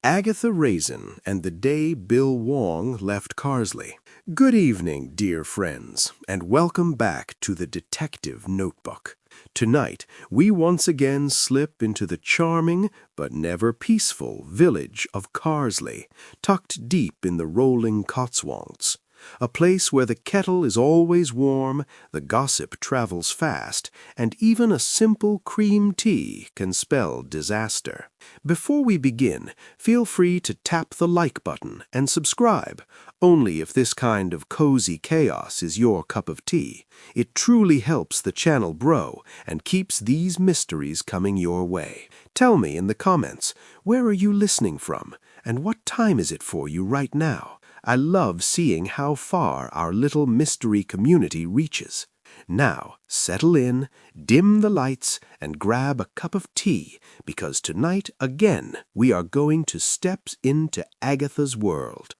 Agatha Raisin and the Day Bill Wong Left Carsley. Good evening, dear friends, and welcome back to the Detective Notebook. Tonight, we once again slip into the charming but never peaceful village of Carsely, tucked deep in the rolling Cotswolds. A place where the kettle is always warm, the gossip travels fast, and even a simple cream tea can spell disaster. Before we begin, feel free to tap the like button and subscribe, only if this kind of cozy chaos is your cup of tea. It truly helps the channel grow and keeps these mysteries coming your way. Tell me in the comments, where are you listening from, and what time is it for you right now? I love seeing how far our little mystery community reaches. Now, settle in, dim the lights, and grab a cup of tea, because tonight, again, we are going to step into Agatha's world.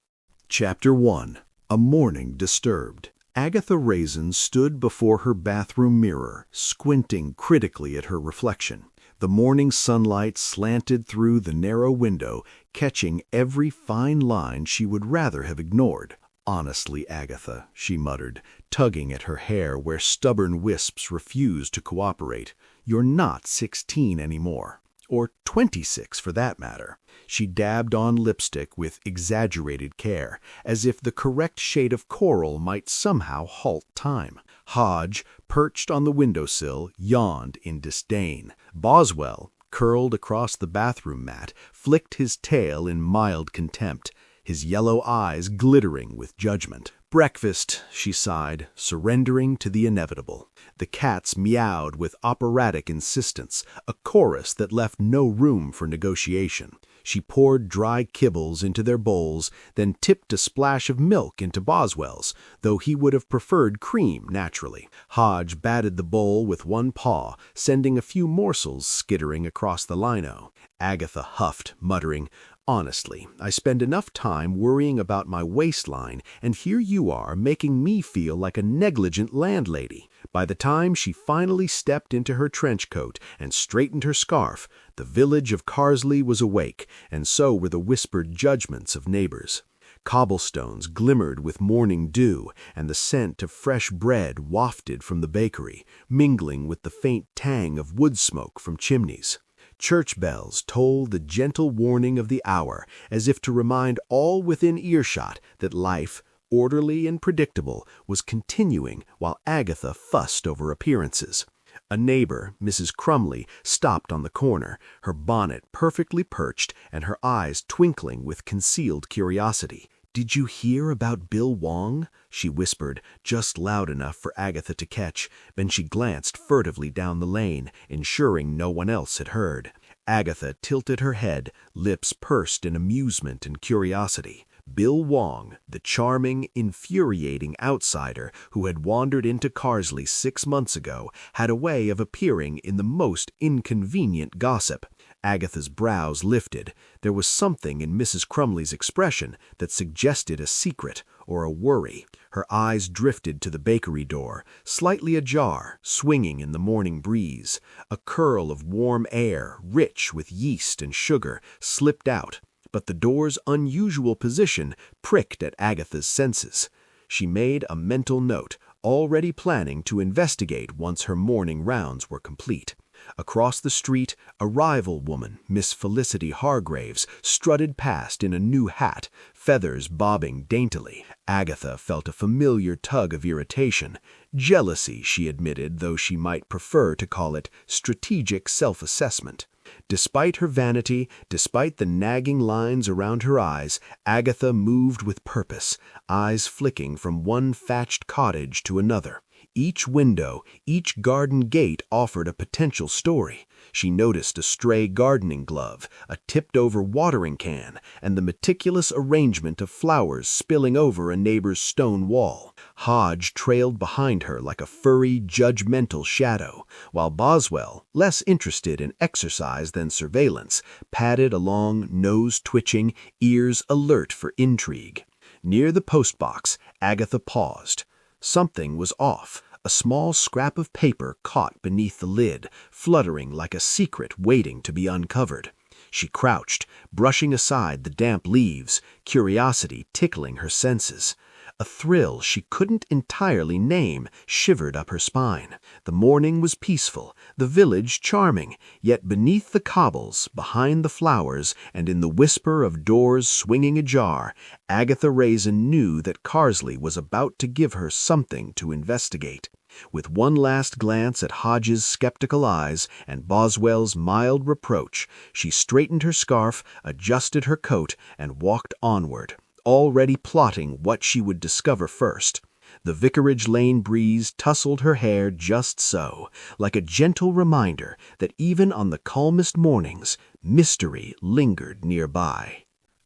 Chapter 1. A Morning Disturbed. Agatha Raisin stood before her bathroom mirror, squinting critically at her reflection. The morning sunlight slanted through the narrow window, catching every fine line she would rather have ignored. "Honestly, Agatha," she muttered, tugging at her hair where stubborn wisps refused to cooperate, "you're not 16 anymore. Or 26, for that matter." She dabbed on lipstick with exaggerated care, as if the correct shade of coral might somehow halt time. Hodge, perched on the windowsill, yawned in disdain. Boswell, curled across the bathroom mat, flicked his tail in mild contempt, his yellow eyes glittering with judgment. "Breakfast," she sighed, surrendering to the inevitable. The cats meowed with operatic insistence, a chorus that left no room for negotiation. She poured dry kibbles into their bowls, then tipped a splash of milk into Boswell's, though he would have preferred cream, naturally. Hodge batted the bowl with one paw, sending a few morsels skittering across the lino. Agatha huffed, muttering, "Honestly, I spend enough time worrying about my waistline, and here you are making me feel like a negligent landlady." By the time she finally stepped into her trench coat and straightened her scarf, the village of Carsely was awake, and so were the whispered judgments of neighbors. Cobblestones glimmered with morning dew, and the scent of fresh bread wafted from the bakery, mingling with the faint tang of wood smoke from chimneys. Church bells tolled the gentle warning of the hour, as if to remind all within earshot that life, orderly and predictable, was continuing while Agatha fussed over appearances. A neighbor, Mrs. Crumley, stopped on the corner, her bonnet perfectly perched and her eyes twinkling with concealed curiosity. "Did you hear about Bill Wong?" she whispered, just loud enough for Agatha to catch. Then she glanced furtively down the lane, ensuring no one else had heard. Agatha tilted her head, lips pursed in amusement and curiosity. Bill Wong, the charming, infuriating outsider who had wandered into Carsely 6 months ago, had a way of appearing in the most inconvenient gossip. Agatha's brows lifted. There was something in Mrs. Crumley's expression that suggested a secret or a worry. Her eyes drifted to the bakery door, slightly ajar, swinging in the morning breeze. A curl of warm air, rich with yeast and sugar, slipped out, but the door's unusual position pricked at Agatha's senses. She made a mental note, already planning to investigate once her morning rounds were complete. Across the street, a rival woman, Miss Felicity Hargraves, strutted past in a new hat, feathers bobbing daintily. Agatha felt a familiar tug of irritation. Jealousy, she admitted, though she might prefer to call it strategic self-assessment. Despite her vanity, despite the nagging lines around her eyes, Agatha moved with purpose, eyes flicking from one thatched cottage to another. Each window, each garden gate offered a potential story. She noticed a stray gardening glove, a tipped-over watering can, and the meticulous arrangement of flowers spilling over a neighbor's stone wall. Hodge trailed behind her like a furry, judgmental shadow, while Boswell, less interested in exercise than surveillance, padded along, nose twitching, ears alert for intrigue. Near the postbox, Agatha paused. Something was off. A small scrap of paper caught beneath the lid, fluttering like a secret waiting to be uncovered. She crouched, brushing aside the damp leaves, curiosity tickling her senses. A thrill she couldn't entirely name shivered up her spine. The morning was peaceful, the village charming, yet beneath the cobbles, behind the flowers, and in the whisper of doors swinging ajar, Agatha Raisin knew that Carsely was about to give her something to investigate. With one last glance at Hodge's skeptical eyes and Boswell's mild reproach, she straightened her scarf, adjusted her coat, and walked onward, already plotting what she would discover first. The Vicarage Lane breeze tousled her hair just so, like a gentle reminder that even on the calmest mornings, mystery lingered nearby.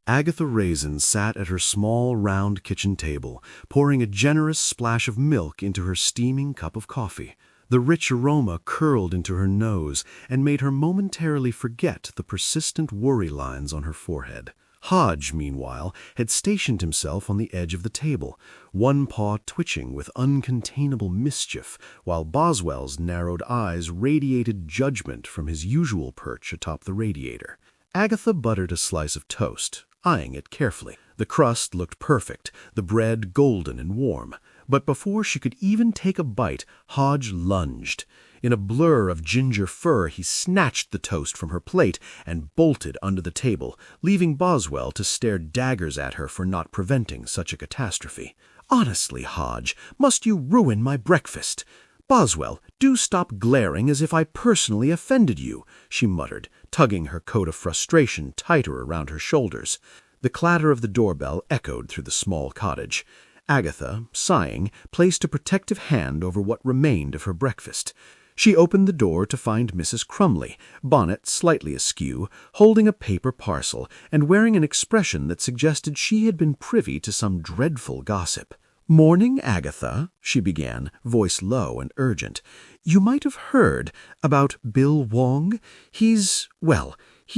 Agatha Raisin sat at her small, round kitchen table, pouring a generous splash of milk into her steaming cup of coffee. The rich aroma curled into her nose and made her momentarily forget the persistent worry lines on her forehead. Hodge, meanwhile, had stationed himself on the edge of the table, one paw twitching with uncontainable mischief, while Boswell's narrowed eyes radiated judgment from his usual perch atop the radiator. Agatha buttered a slice of toast, eyeing it carefully. The crust looked perfect, the bread golden and warm. But before she could even take a bite, Hodge lunged. In a blur of ginger fur, he snatched the toast from her plate and bolted under the table, leaving Boswell to stare daggers at her for not preventing such a catastrophe. "Honestly, Hodge, must you ruin my breakfast? Boswell, do stop glaring as if I personally offended you," she muttered, tugging her coat of frustration tighter around her shoulders. The clatter of the doorbell echoed through the small cottage. Agatha, sighing, placed a protective hand over what remained of her breakfast. She opened the door to find Mrs. Crumley, bonnet slightly askew, holding a paper parcel, and wearing an expression that suggested she had been privy to some dreadful gossip. "Morning, Agatha," she began, voice low and urgent. "You might have heard about Bill Wong. He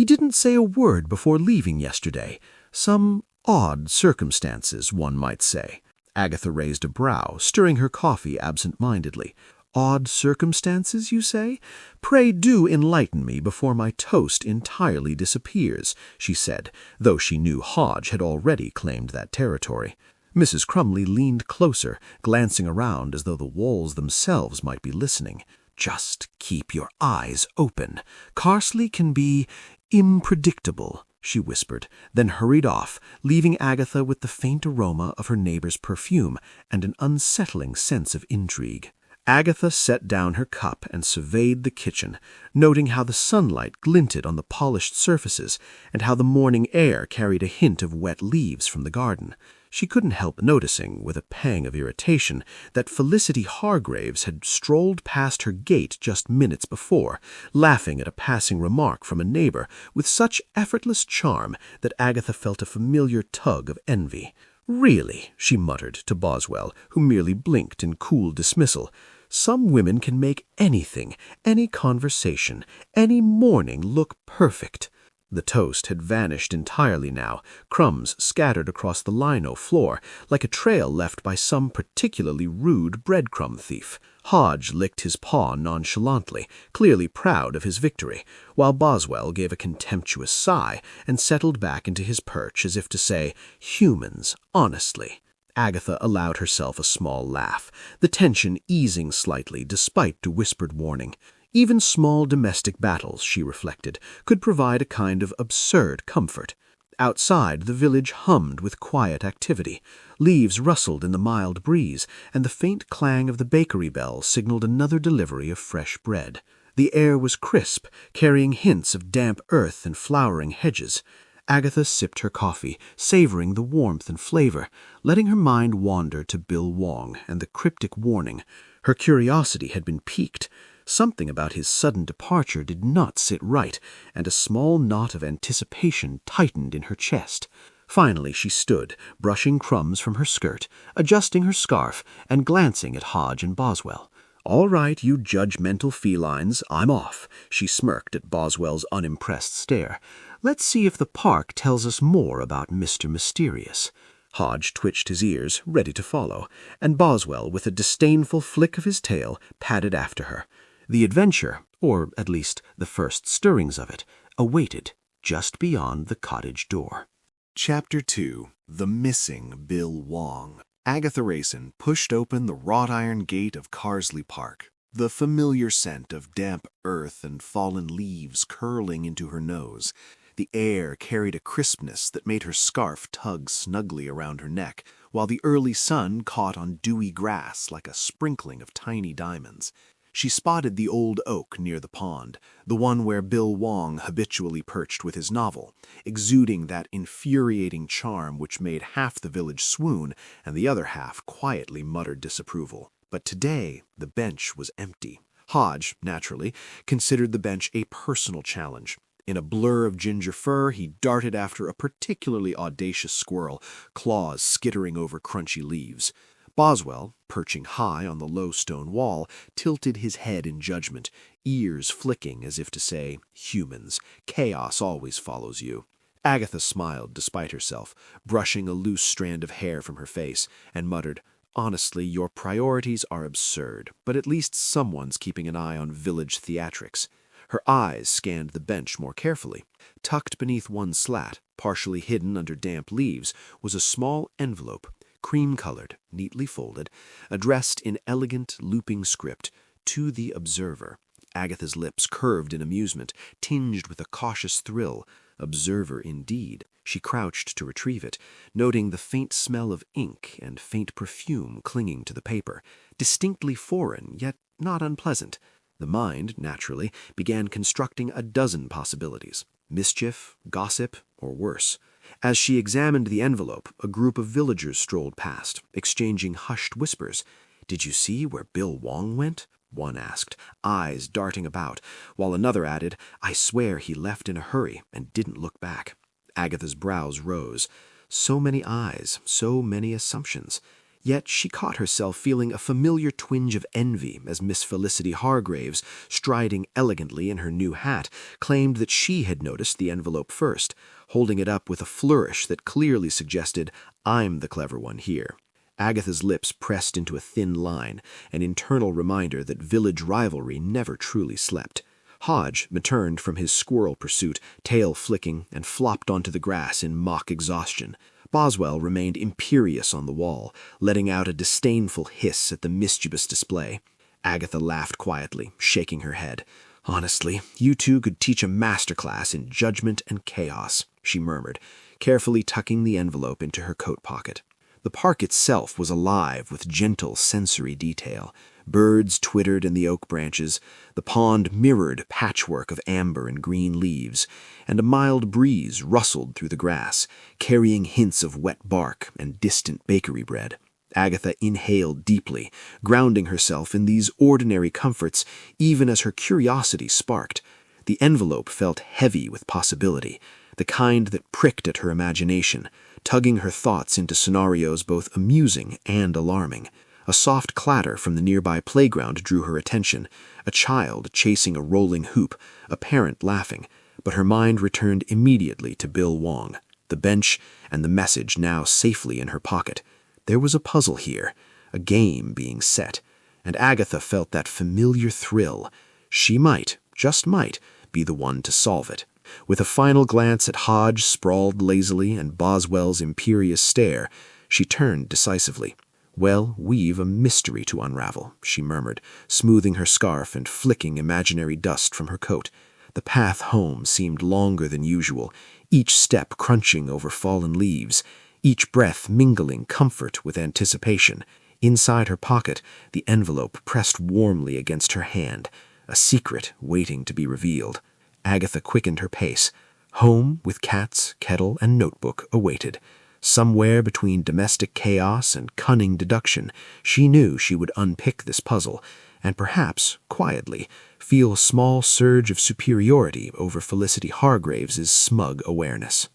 didn't say a word before leaving yesterday. Some odd circumstances, one might say." Agatha raised a brow, stirring her coffee absent-mindedly. "Odd circumstances, you say? Pray do enlighten me before my toast entirely disappears," she said, though she knew Hodge had already claimed that territory. Mrs. Crumley leaned closer, glancing around as though the walls themselves might be listening. "Just keep your eyes open. Carsely can be unpredictable," she whispered, then hurried off, leaving Agatha with the faint aroma of her neighbor's perfume and an unsettling sense of intrigue. Agatha set down her cup and surveyed the kitchen, noting how the sunlight glinted on the polished surfaces and how the morning air carried a hint of wet leaves from the garden. She couldn't help noticing, with a pang of irritation, that Felicity Hargraves had strolled past her gate just minutes before, laughing at a passing remark from a neighbor with such effortless charm that Agatha felt a familiar tug of envy. "Really," she muttered to Boswell, who merely blinked in cool dismissal, "some women can make anything, any conversation, any morning look perfect." The toast had vanished entirely now, crumbs scattered across the lino floor, like a trail left by some particularly rude breadcrumb thief. Hodge licked his paw nonchalantly, clearly proud of his victory, while Boswell gave a contemptuous sigh and settled back into his perch as if to say, "Humans, honestly." Agatha allowed herself a small laugh, the tension easing slightly despite the whispered warning. Even small domestic battles, she reflected, could provide a kind of absurd comfort. Outside, the village hummed with quiet activity. Leaves rustled in the mild breeze, and the faint clang of the bakery bell signaled another delivery of fresh bread. The air was crisp, carrying hints of damp earth and flowering hedges. Agatha sipped her coffee, savoring the warmth and flavor, letting her mind wander to Bill Wong and the cryptic warning. Her curiosity had been piqued. Something about his sudden departure did not sit right, and a small knot of anticipation tightened in her chest. Finally she stood, brushing crumbs from her skirt, adjusting her scarf, and glancing at Hodge and Boswell. "All right, you judgmental felines, I'm off," she smirked at Boswell's unimpressed stare. "Let's see if the park tells us more about Mr. Mysterious." Hodge twitched his ears, ready to follow, and Boswell, with a disdainful flick of his tail, padded after her. The adventure, or at least the first stirrings of it, awaited just beyond the cottage door. Chapter 2. The Missing Bill Wong. Agatha Raisin pushed open the wrought iron gate of Carsely Park, the familiar scent of damp earth and fallen leaves curling into her nose. The air carried a crispness that made her scarf tug snugly around her neck, while the early sun caught on dewy grass like a sprinkling of tiny diamonds. She spotted the old oak near the pond, the one where Bill Wong habitually perched with his novel, exuding that infuriating charm which made half the village swoon and the other half quietly muttered disapproval. But today the bench was empty. Hodge, naturally, considered the bench a personal challenge. In a blur of ginger fur, he darted after a particularly audacious squirrel, claws skittering over crunchy leaves. Boswell, perching high on the low stone wall, tilted his head in judgment, ears flicking as if to say, "Humans, chaos always follows you." Agatha smiled despite herself, brushing a loose strand of hair from her face, and muttered, "Honestly, your priorities are absurd, but at least someone's keeping an eye on village theatrics." Her eyes scanned the bench more carefully. Tucked beneath one slat, partially hidden under damp leaves, was a small envelope, cream-colored, neatly folded, addressed in elegant, looping script, "To the Observer." Agatha's lips curved in amusement, tinged with a cautious thrill. Observer, indeed. She crouched to retrieve it, noting the faint smell of ink and faint perfume clinging to the paper, distinctly foreign, yet not unpleasant. The mind, naturally, began constructing a dozen possibilities. Mischief, gossip, or worse. As she examined the envelope, a group of villagers strolled past, exchanging hushed whispers. "Did you see where Bill Wong went?" one asked, eyes darting about, while another added, "I swear he left in a hurry and didn't look back." Agatha's brows rose. So many eyes, so many assumptions. Yet she caught herself feeling a familiar twinge of envy as Miss Felicity Hargraves, striding elegantly in her new hat, claimed that she had noticed the envelope first, holding it up with a flourish that clearly suggested, "I'm the clever one here." Agatha's lips pressed into a thin line, an internal reminder that village rivalry never truly slept. Hodge returned from his squirrel pursuit, tail flicking, and flopped onto the grass in mock exhaustion. Boswell remained imperious on the wall, letting out a disdainful hiss at the mischievous display. Agatha laughed quietly, shaking her head. "Honestly, you two could teach a masterclass in judgment and chaos," she murmured, carefully tucking the envelope into her coat pocket. The park itself was alive with gentle sensory detail. Birds twittered in the oak branches, the pond mirrored patchwork of amber and green leaves, and a mild breeze rustled through the grass, carrying hints of wet bark and distant bakery bread. Agatha inhaled deeply, grounding herself in these ordinary comforts even as her curiosity sparked. The envelope felt heavy with possibility, the kind that pricked at her imagination, tugging her thoughts into scenarios both amusing and alarming. A soft clatter from the nearby playground drew her attention, a child chasing a rolling hoop, a parent laughing, but her mind returned immediately to Bill Wong, the bench, and the message now safely in her pocket. There was a puzzle here, a game being set, and Agatha felt that familiar thrill. She might, just might, be the one to solve it. With a final glance at Hodge sprawled lazily and Boswell's imperious stare, she turned decisively. "Well, we've a mystery to unravel," she murmured, smoothing her scarf and flicking imaginary dust from her coat. The path home seemed longer than usual, each step crunching over fallen leaves, each breath mingling comfort with anticipation. Inside her pocket, the envelope pressed warmly against her hand, a secret waiting to be revealed. Agatha quickened her pace. Home, with cats, kettle, and notebook, awaited. Somewhere between domestic chaos and cunning deduction, she knew she would unpick this puzzle, and perhaps, quietly, feel a small surge of superiority over Felicity Hargraves's smug awareness.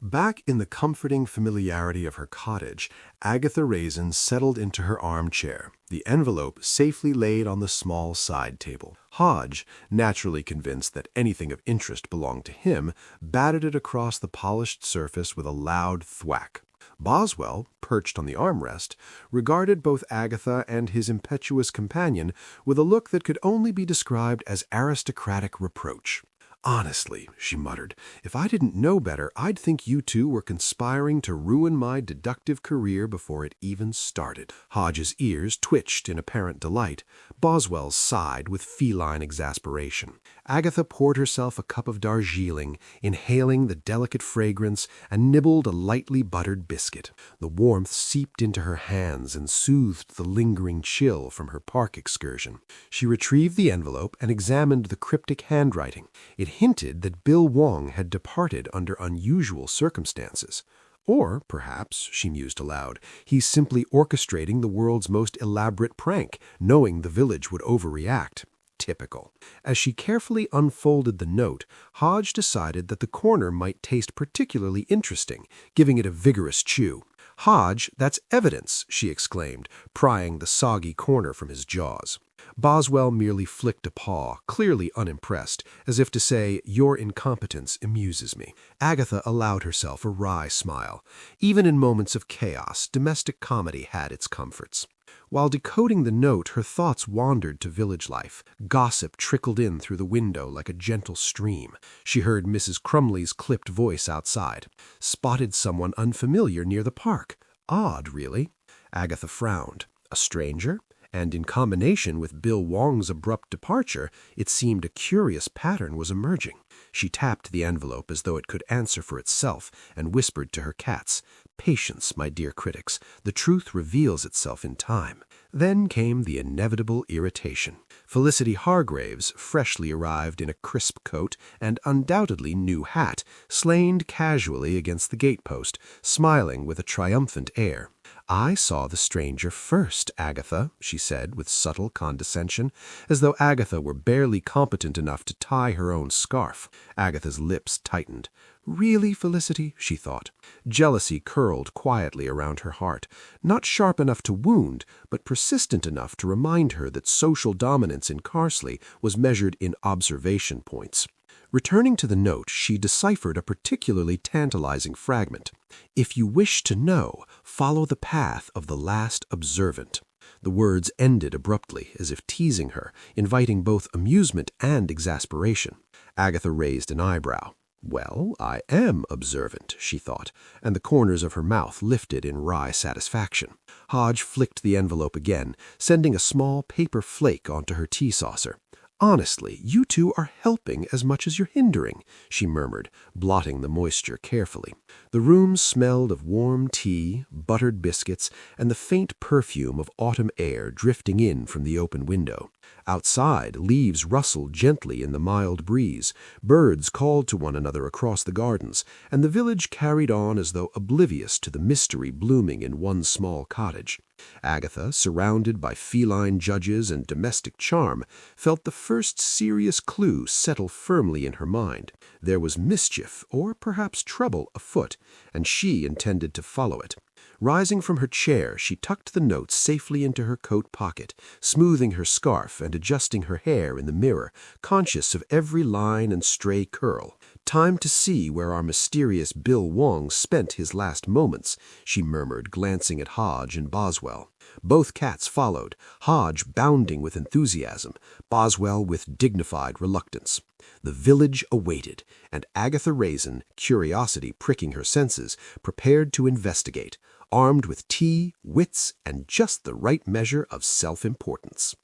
Back in the comforting familiarity of her cottage, Agatha Raisin settled into her armchair, the envelope safely laid on the small side table. Hodge, naturally convinced that anything of interest belonged to him, batted it across the polished surface with a loud thwack. Boswell, perched on the armrest, regarded both Agatha and his impetuous companion with a look that could only be described as aristocratic reproach. "Honestly," she muttered, "if I didn't know better, I'd think you two were conspiring to ruin my deductive career before it even started." Hodge's ears twitched in apparent delight. Boswell sighed with feline exasperation. Agatha poured herself a cup of Darjeeling, inhaling the delicate fragrance, and nibbled a lightly buttered biscuit. The warmth seeped into her hands and soothed the lingering chill from her park excursion. She retrieved the envelope and examined the cryptic handwriting. It hinted that Bill Wong had departed under unusual circumstances. Or, perhaps, she mused aloud, he's simply orchestrating the world's most elaborate prank, knowing the village would overreact. Typical. As she carefully unfolded the note, Hodge decided that the corner might taste particularly interesting, giving it a vigorous chew. "Hodge, that's evidence," she exclaimed, prying the soggy corner from his jaws. Boswell merely flicked a paw, clearly unimpressed, as if to say, "Your incompetence amuses me." Agatha allowed herself a wry smile. Even in moments of chaos, domestic comedy had its comforts. While decoding the note, her thoughts wandered to village life. Gossip trickled in through the window like a gentle stream. She heard Mrs. Crumley's clipped voice outside. "Spotted someone unfamiliar near the park. Odd, really." Agatha frowned. A stranger? And in combination with Bill Wong's abrupt departure, it seemed a curious pattern was emerging. She tapped the envelope as though it could answer for itself and whispered to her cats, "Patience, my dear critics. The truth reveals itself in time." Then came the inevitable irritation. Felicity Hargraves, freshly arrived in a crisp coat and undoubtedly new hat, slaned casually against the gatepost, smiling with a triumphant air. "I saw the stranger first, Agatha," she said with subtle condescension, as though Agatha were barely competent enough to tie her own scarf. Agatha's lips tightened. "Really, Felicity?" she thought. Jealousy curled quietly around her heart, not sharp enough to wound, but persistent enough to remind her that social dominance in Carsely was measured in observation points. Returning to the note, she deciphered a particularly tantalizing fragment. "If you wish to know, follow the path of the last observant." The words ended abruptly, as if teasing her, inviting both amusement and exasperation. Agatha raised an eyebrow. "Well, I am observant," she thought, and the corners of her mouth lifted in wry satisfaction. Hodge flicked the envelope again, sending a small paper flake onto her tea saucer. "Honestly, you two are helping as much as you're hindering," she murmured, blotting the moisture carefully. The room smelled of warm tea, buttered biscuits, and the faint perfume of autumn air drifting in from the open window. Outside, leaves rustled gently in the mild breeze, birds called to one another across the gardens, and the village carried on as though oblivious to the mystery blooming in one small cottage. Agatha, surrounded by feline judges and domestic charm, felt the first serious clue settle firmly in her mind. There was mischief, or perhaps trouble, afoot, and she intended to follow it. Rising from her chair, she tucked the note safely into her coat pocket, smoothing her scarf and adjusting her hair in the mirror, conscious of every line and stray curl. "Time to see where our mysterious Bill Wong spent his last moments," she murmured, glancing at Hodge and Boswell. Both cats followed, Hodge bounding with enthusiasm, Boswell with dignified reluctance. The village awaited, and Agatha Raisin, curiosity pricking her senses, prepared to investigate, armed with tea, wits, and just the right measure of self-importance.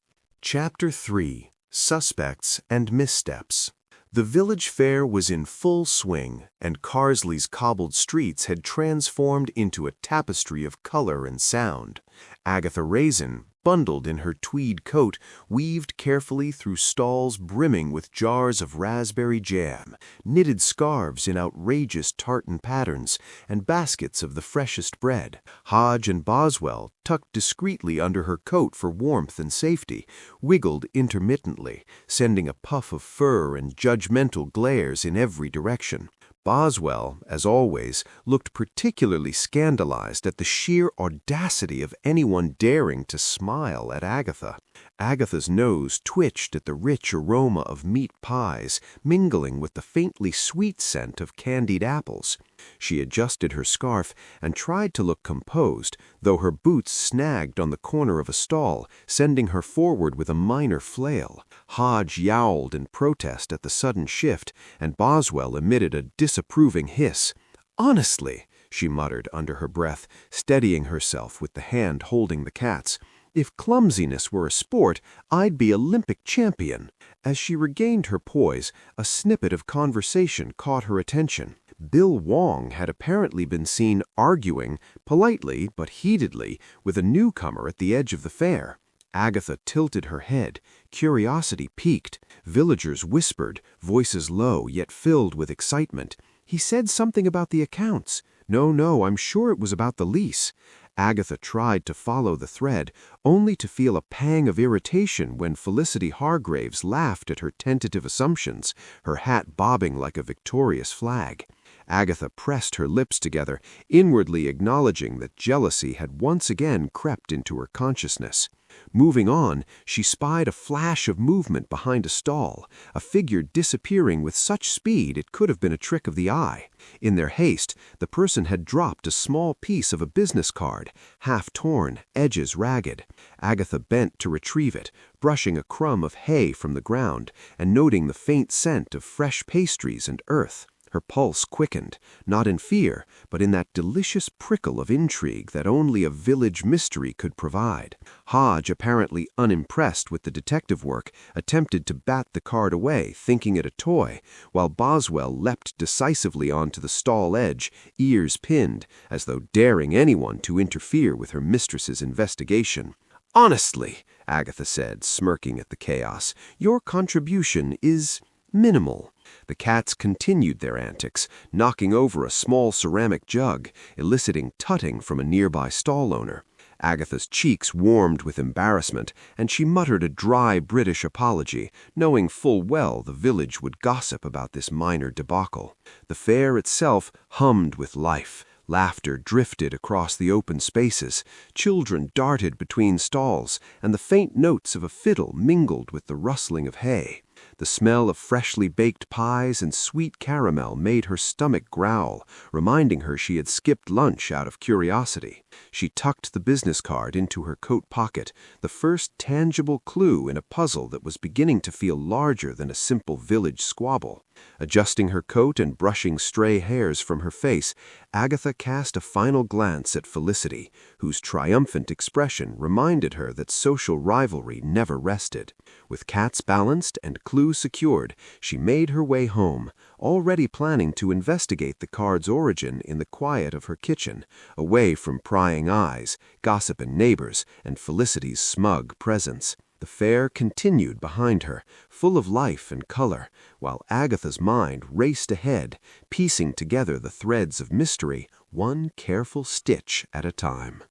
Chapter 3. Suspects and Missteps. The village fair was in full swing, and Carsley's cobbled streets had transformed into a tapestry of color and sound. Agatha Raisin, bundled in her tweed coat, weaved carefully through stalls brimming with jars of raspberry jam, knitted scarves in outrageous tartan patterns, and baskets of the freshest bread. Hodge and Boswell, tucked discreetly under her coat for warmth and safety, wiggled intermittently, sending a puff of fur and judgmental glares in every direction. Boswell, as always, looked particularly scandalized at the sheer audacity of anyone daring to smile at Agatha. Agatha's nose twitched at the rich aroma of meat pies mingling with the faintly sweet scent of candied apples. She adjusted her scarf and tried to look composed, though her boots snagged on the corner of a stall, sending her forward with a minor flail. Hodge yowled in protest at the sudden shift, and Boswell emitted a disapproving hiss. "Honestly," she muttered under her breath, steadying herself with the hand holding the cat's, "if clumsiness were a sport, I'd be Olympic champion." As she regained her poise, a snippet of conversation caught her attention. Bill Wong had apparently been seen arguing, politely but heatedly, with a newcomer at the edge of the fair. Agatha tilted her head, curiosity piqued. Villagers whispered, voices low yet filled with excitement. "He said something about the accounts. No, I'm sure it was about the lease." Agatha tried to follow the thread, only to feel a pang of irritation when Felicity Hargraves laughed at her tentative assumptions, her hat bobbing like a victorious flag. Agatha pressed her lips together, inwardly acknowledging that jealousy had once again crept into her consciousness. Moving on, she spied a flash of movement behind a stall, a figure disappearing with such speed it could have been a trick of the eye. In their haste, the person had dropped a small piece of a business card, half torn, edges ragged. Agatha bent to retrieve it, brushing a crumb of hay from the ground, and noting the faint scent of fresh pastries and earth. Her pulse quickened, not in fear, but in that delicious prickle of intrigue that only a village mystery could provide. Hodge, apparently unimpressed with the detective work, attempted to bat the card away, thinking it a toy, while Boswell leapt decisively onto the stall edge, ears pinned, as though daring anyone to interfere with her mistress's investigation. "Honestly," Agatha said, smirking at the chaos, "your contribution is minimal." The cats continued their antics, knocking over a small ceramic jug, eliciting tutting from a nearby stall owner. Agatha's cheeks warmed with embarrassment, and she muttered a dry British apology, knowing full well the village would gossip about this minor debacle. The fair itself hummed with life. Laughter drifted across the open spaces, children darted between stalls, and the faint notes of a fiddle mingled with the rustling of hay. The smell of freshly baked pies and sweet caramel made her stomach growl, reminding her she had skipped lunch out of curiosity. She tucked the business card into her coat pocket, the first tangible clue in a puzzle that was beginning to feel larger than a simple village squabble. Adjusting her coat and brushing stray hairs from her face, Agatha cast a final glance at Felicity, whose triumphant expression reminded her that social rivalry never rested. With cats balanced and clue secured, she made her way home, already planning to investigate the card's origin in the quiet of her kitchen, away from prying eyes, gossiping neighbors, and Felicity's smug presence. The fair continued behind her, full of life and color, while Agatha's mind raced ahead, piecing together the threads of mystery, one careful stitch at a time.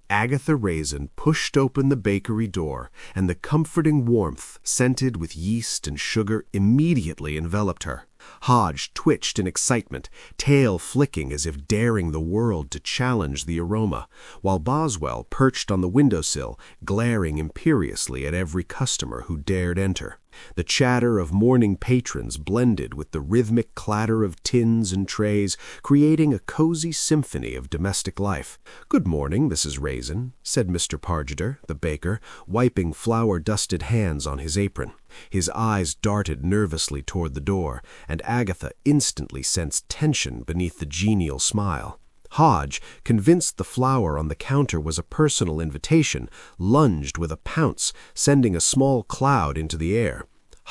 Agatha Raisin pushed open the bakery door, and the comforting warmth, scented with yeast and sugar, immediately enveloped her. Hodge twitched in excitement, tail flicking as if daring the world to challenge the aroma, while Boswell perched on the windowsill, glaring imperiously at every customer who dared enter. The chatter of morning patrons blended with the rhythmic clatter of tins and trays, creating a cozy symphony of domestic life. "Good morning, Mrs. Raisin," said Mr. Pargeter, the baker, wiping flour-dusted hands on his apron. His eyes darted nervously toward the door, and Agatha instantly sensed tension beneath the genial smile. Hodge, convinced the flour on the counter was a personal invitation, lunged with a pounce, sending a small cloud into the air.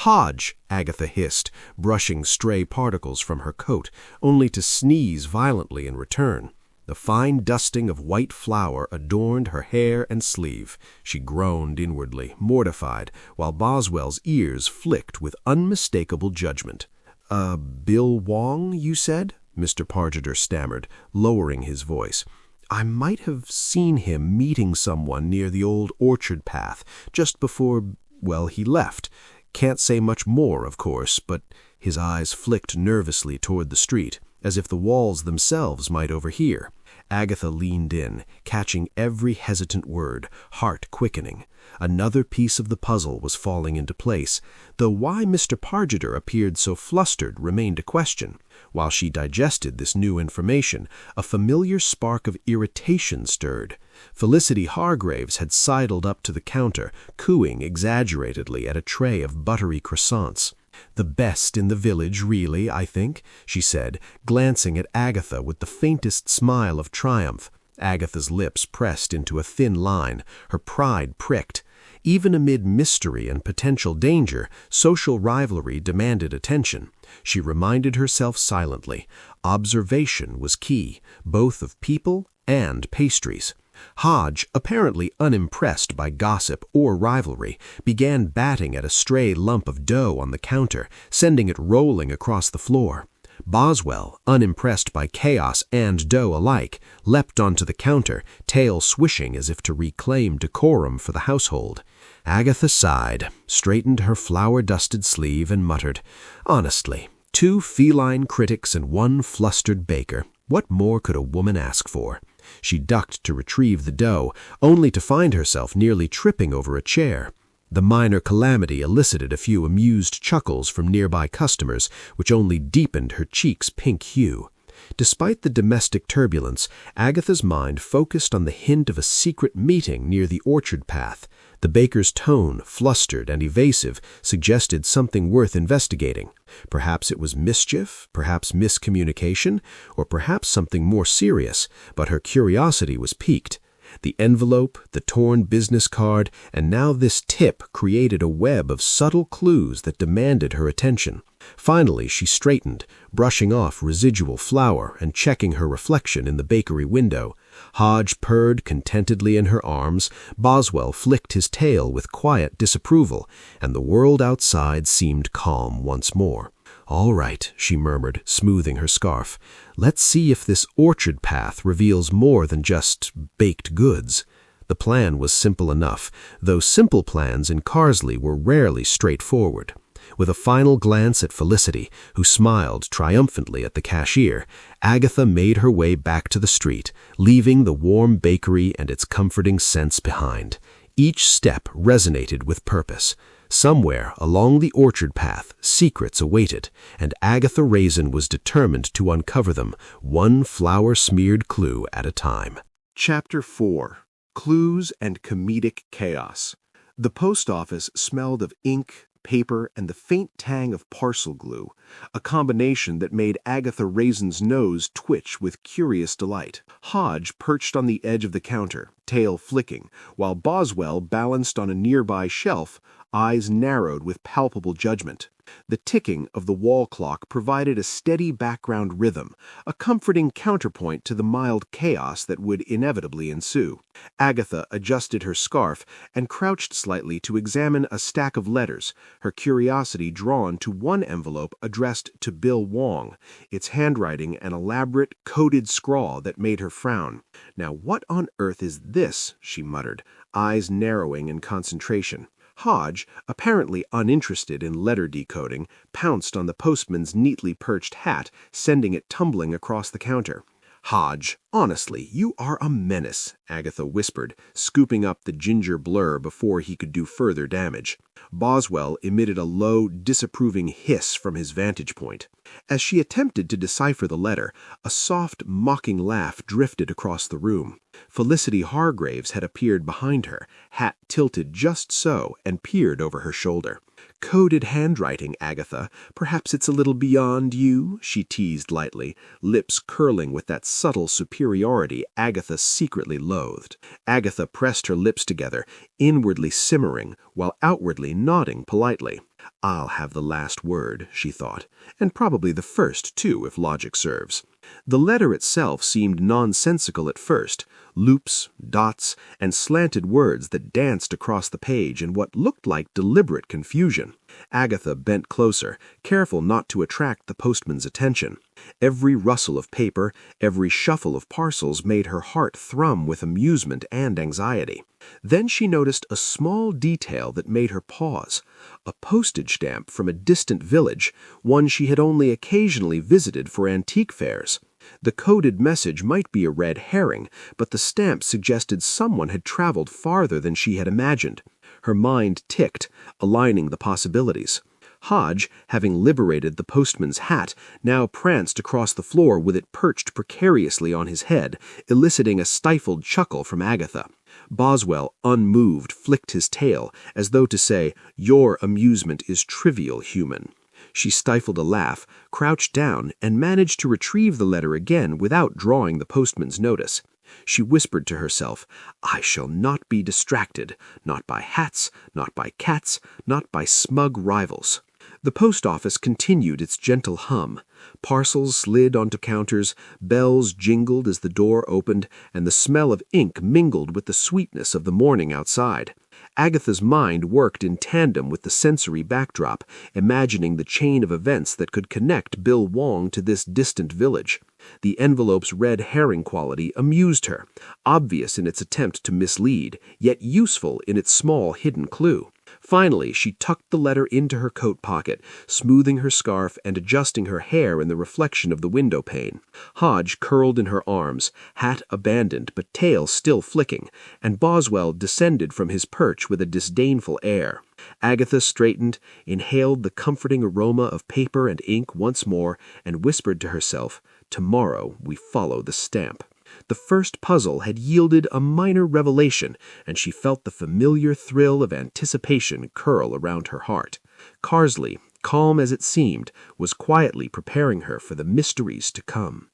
"Hodge!" Agatha hissed, brushing stray particles from her coat, only to sneeze violently in return. The fine dusting of white flour adorned her hair and sleeve. She groaned inwardly, mortified, while Boswell's ears flicked with unmistakable judgment. Bill Wong, you said?" Mr. Pargeter stammered, lowering his voice. "I might have seen him meeting someone near the old orchard path, just before, well, he left. Can't say much more, of course, but—" His eyes flicked nervously toward the street, as if the walls themselves might overhear. Agatha leaned in, catching every hesitant word, heart quickening. Another piece of the puzzle was falling into place, though why Mr. Pargeter appeared so flustered remained a question. While she digested this new information, a familiar spark of irritation stirred. Felicity Hargraves had sidled up to the counter, cooing exaggeratedly at a tray of buttery croissants. "The best in the village, really, I think," she said, glancing at Agatha with the faintest smile of triumph. Agatha's lips pressed into a thin line, her pride pricked. Even amid mystery and potential danger, social rivalry demanded attention. She reminded herself silently, observation was key, both of people and pastries. Hodge, apparently unimpressed by gossip or rivalry, began batting at a stray lump of dough on the counter, sending it rolling across the floor. Boswell, unimpressed by chaos and dough alike, leapt onto the counter, tail swishing as if to reclaim decorum for the household. Agatha sighed, straightened her flour-dusted sleeve, and muttered, "Honestly, 2 feline critics and 1 flustered baker. What more could a woman ask for?" She ducked to retrieve the dough, only to find herself nearly tripping over a chair. The minor calamity elicited a few amused chuckles from nearby customers, which only deepened her cheek's pink hue. Despite the domestic turbulence, Agatha's mind focused on the hint of a secret meeting near the orchard path. The baker's tone, flustered and evasive, suggested something worth investigating. Perhaps it was mischief, perhaps miscommunication, or perhaps something more serious, but her curiosity was piqued. The envelope, the torn business card, and now this tip created a web of subtle clues that demanded her attention. Finally, she straightened, brushing off residual flour and checking her reflection in the bakery window. Hodge purred contentedly in her arms, Boswell flicked his tail with quiet disapproval, and the world outside seemed calm once more. "All right," she murmured, smoothing her scarf. "Let's see if this orchard path reveals more than just baked goods." The plan was simple enough, though simple plans in Carsely were rarely straightforward. With a final glance at Felicity, who smiled triumphantly at the cashier, Agatha made her way back to the street, leaving the warm bakery and its comforting scents behind. Each step resonated with purpose. Somewhere along the orchard path, secrets awaited, and Agatha Raisin was determined to uncover them, one flour-smeared clue at a time. Chapter 4. Clues and Comedic Chaos. The post office smelled of ink, paper, and the faint tang of parcel glue, a combination that made Agatha Raisin's nose twitch with curious delight. Hodge perched on the edge of the counter, tail flicking, while Boswell balanced on a nearby shelf, eyes narrowed with palpable judgment. The ticking of the wall clock provided a steady background rhythm, a comforting counterpoint to the mild chaos that would inevitably ensue. Agatha adjusted her scarf and crouched slightly to examine a stack of letters, her curiosity drawn to one envelope addressed to Bill Wong, its handwriting an elaborate coded scrawl that made her frown. "Now what on earth is this?" she muttered, eyes narrowing in concentration. Hodge, apparently uninterested in letter decoding, pounced on the postman's neatly perched hat, sending it tumbling across the counter. "Hodge, honestly, you are a menace," Agatha whispered, scooping up the ginger blur before he could do further damage. Boswell emitted a low, disapproving hiss from his vantage point. As she attempted to decipher the letter, a soft, mocking laugh drifted across the room. Felicity Hargraves had appeared behind her, hat tilted just so, and peered over her shoulder. "Coded handwriting, Agatha. Perhaps it's a little beyond you," she teased lightly, lips curling with that subtle superiority Agatha secretly loathed. Agatha pressed her lips together, inwardly simmering, while outwardly nodding politely. "I'll have the last word," she thought, "and probably the first, too, if logic serves." The letter itself seemed nonsensical at first, loops, dots, and slanted words that danced across the page in what looked like deliberate confusion. Agatha bent closer, careful not to attract the postman's attention. Every rustle of paper, every shuffle of parcels made her heart thrum with amusement and anxiety. Then she noticed a small detail that made her pause. A postage stamp from a distant village, one she had only occasionally visited for antique fairs. The coded message might be a red herring, but the stamp suggested someone had traveled farther than she had imagined. Her mind ticked, aligning the possibilities. Hodge, having liberated the postman's hat, now pranced across the floor with it perched precariously on his head, eliciting a stifled chuckle from Agatha. Boswell, unmoved, flicked his tail, as though to say, "Your amusement is trivial, human." She stifled a laugh, crouched down, and managed to retrieve the letter again without drawing the postman's notice. She whispered to herself, "I shall not be distracted, not by hats, not by cats, not by smug rivals." The post office continued its gentle hum. Parcels slid onto counters, bells jingled as the door opened, and the smell of ink mingled with the sweetness of the morning outside. Agatha's mind worked in tandem with the sensory backdrop, imagining the chain of events that could connect Bill Wong to this distant village. The envelope's red herring quality amused her, obvious in its attempt to mislead, yet useful in its small hidden clue. Finally, she tucked the letter into her coat pocket, smoothing her scarf and adjusting her hair in the reflection of the window pane. Hodge curled in her arms, hat abandoned but tail still flicking, and Boswell descended from his perch with a disdainful air. Agatha straightened, inhaled the comforting aroma of paper and ink once more, and whispered to herself, "Tomorrow we follow the stamp." The first puzzle had yielded a minor revelation, and she felt the familiar thrill of anticipation curl around her heart. Carsely, calm as it seemed, was quietly preparing her for the mysteries to come.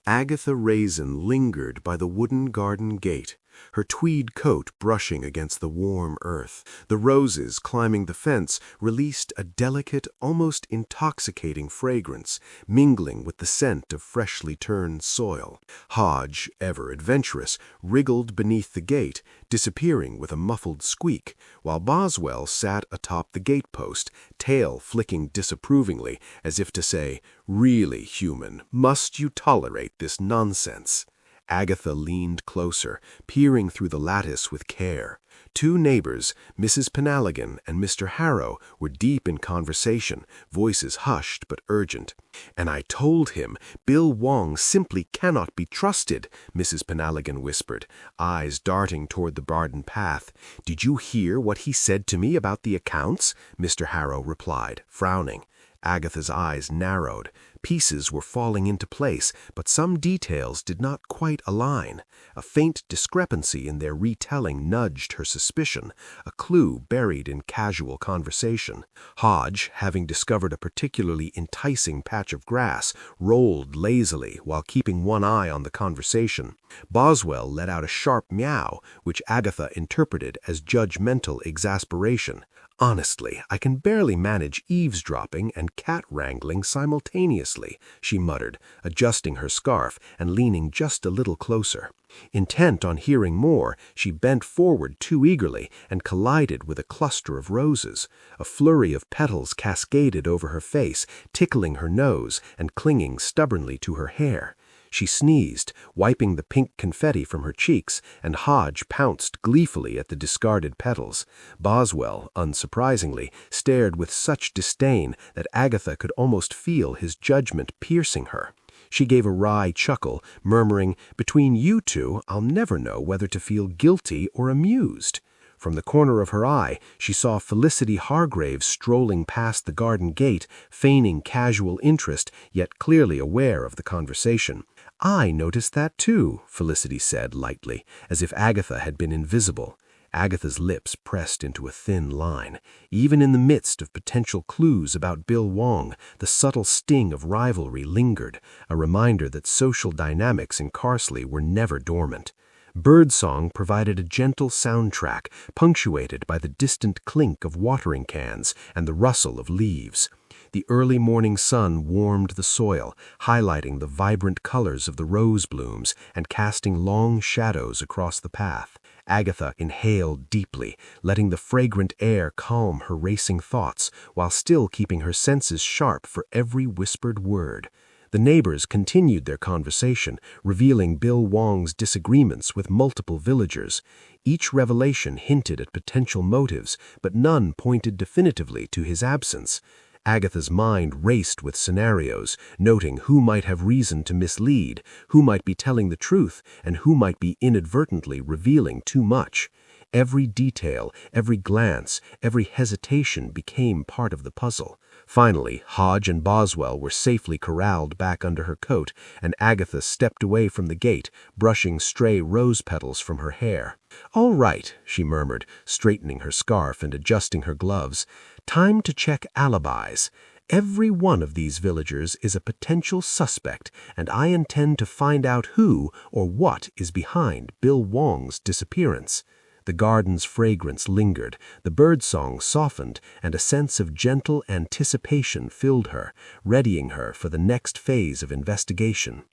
Agatha Raisin lingered by the wooden garden gate, her tweed coat brushing against the warm earth. The roses climbing the fence released a delicate, almost intoxicating fragrance, mingling with the scent of freshly turned soil. Hodge, ever adventurous, wriggled beneath the gate, disappearing with a muffled squeak, while Boswell sat atop the gatepost, tail flicking disapprovingly, as if to say, "Really, human, must you tolerate this nonsense?" Agatha leaned closer, peering through the lattice with care. Two neighbors, Mrs. Penalligan and Mr. Harrow, were deep in conversation, voices hushed but urgent. "And I told him Bill Wong simply cannot be trusted," Mrs. Penalligan whispered, eyes darting toward the garden path. "Did you hear what he said to me about the accounts?" Mr. Harrow replied, frowning. Agatha's eyes narrowed. Pieces were falling into place, but some details did not quite align. A faint discrepancy in their retelling nudged her suspicion, a clue buried in casual conversation. Hodge, having discovered a particularly enticing patch of grass, rolled lazily while keeping one eye on the conversation. Boswell let out a sharp meow, which Agatha interpreted as judgmental exasperation. "Honestly, I can barely manage eavesdropping and cat-wrangling simultaneously," she muttered, adjusting her scarf and leaning just a little closer. Intent on hearing more, she bent forward too eagerly and collided with a cluster of roses. A flurry of petals cascaded over her face, tickling her nose and clinging stubbornly to her hair. She sneezed, wiping the pink confetti from her cheeks, and Hodge pounced gleefully at the discarded petals. Boswell, unsurprisingly, stared with such disdain that Agatha could almost feel his judgment piercing her. She gave a wry chuckle, murmuring, "Between you two, I'll never know whether to feel guilty or amused." From the corner of her eye, she saw Felicity Hargrave strolling past the garden gate, feigning casual interest, yet clearly aware of the conversation. "I noticed that too," Felicity said lightly, as if Agatha had been invisible. Agatha's lips pressed into a thin line. Even in the midst of potential clues about Bill Wong, the subtle sting of rivalry lingered, a reminder that social dynamics in Carsely were never dormant. Birdsong provided a gentle soundtrack, punctuated by the distant clink of watering cans and the rustle of leaves. The early morning sun warmed the soil, highlighting the vibrant colors of the rose blooms and casting long shadows across the path. Agatha inhaled deeply, letting the fragrant air calm her racing thoughts while still keeping her senses sharp for every whispered word. The neighbors continued their conversation, revealing Bill Wong's disagreements with multiple villagers. Each revelation hinted at potential motives, but none pointed definitively to his absence. Agatha's mind raced with scenarios, noting who might have reason to mislead, who might be telling the truth, and who might be inadvertently revealing too much. Every detail, every glance, every hesitation became part of the puzzle. Finally, Hodge and Boswell were safely corralled back under her coat, and Agatha stepped away from the gate, brushing stray rose petals from her hair. "All right," she murmured, straightening her scarf and adjusting her gloves. "Time to check alibis. Every one of these villagers is a potential suspect, and I intend to find out who or what is behind Bill Wong's disappearance." The garden's fragrance lingered, the birdsong softened, and a sense of gentle anticipation filled her, readying her for the next phase of investigation.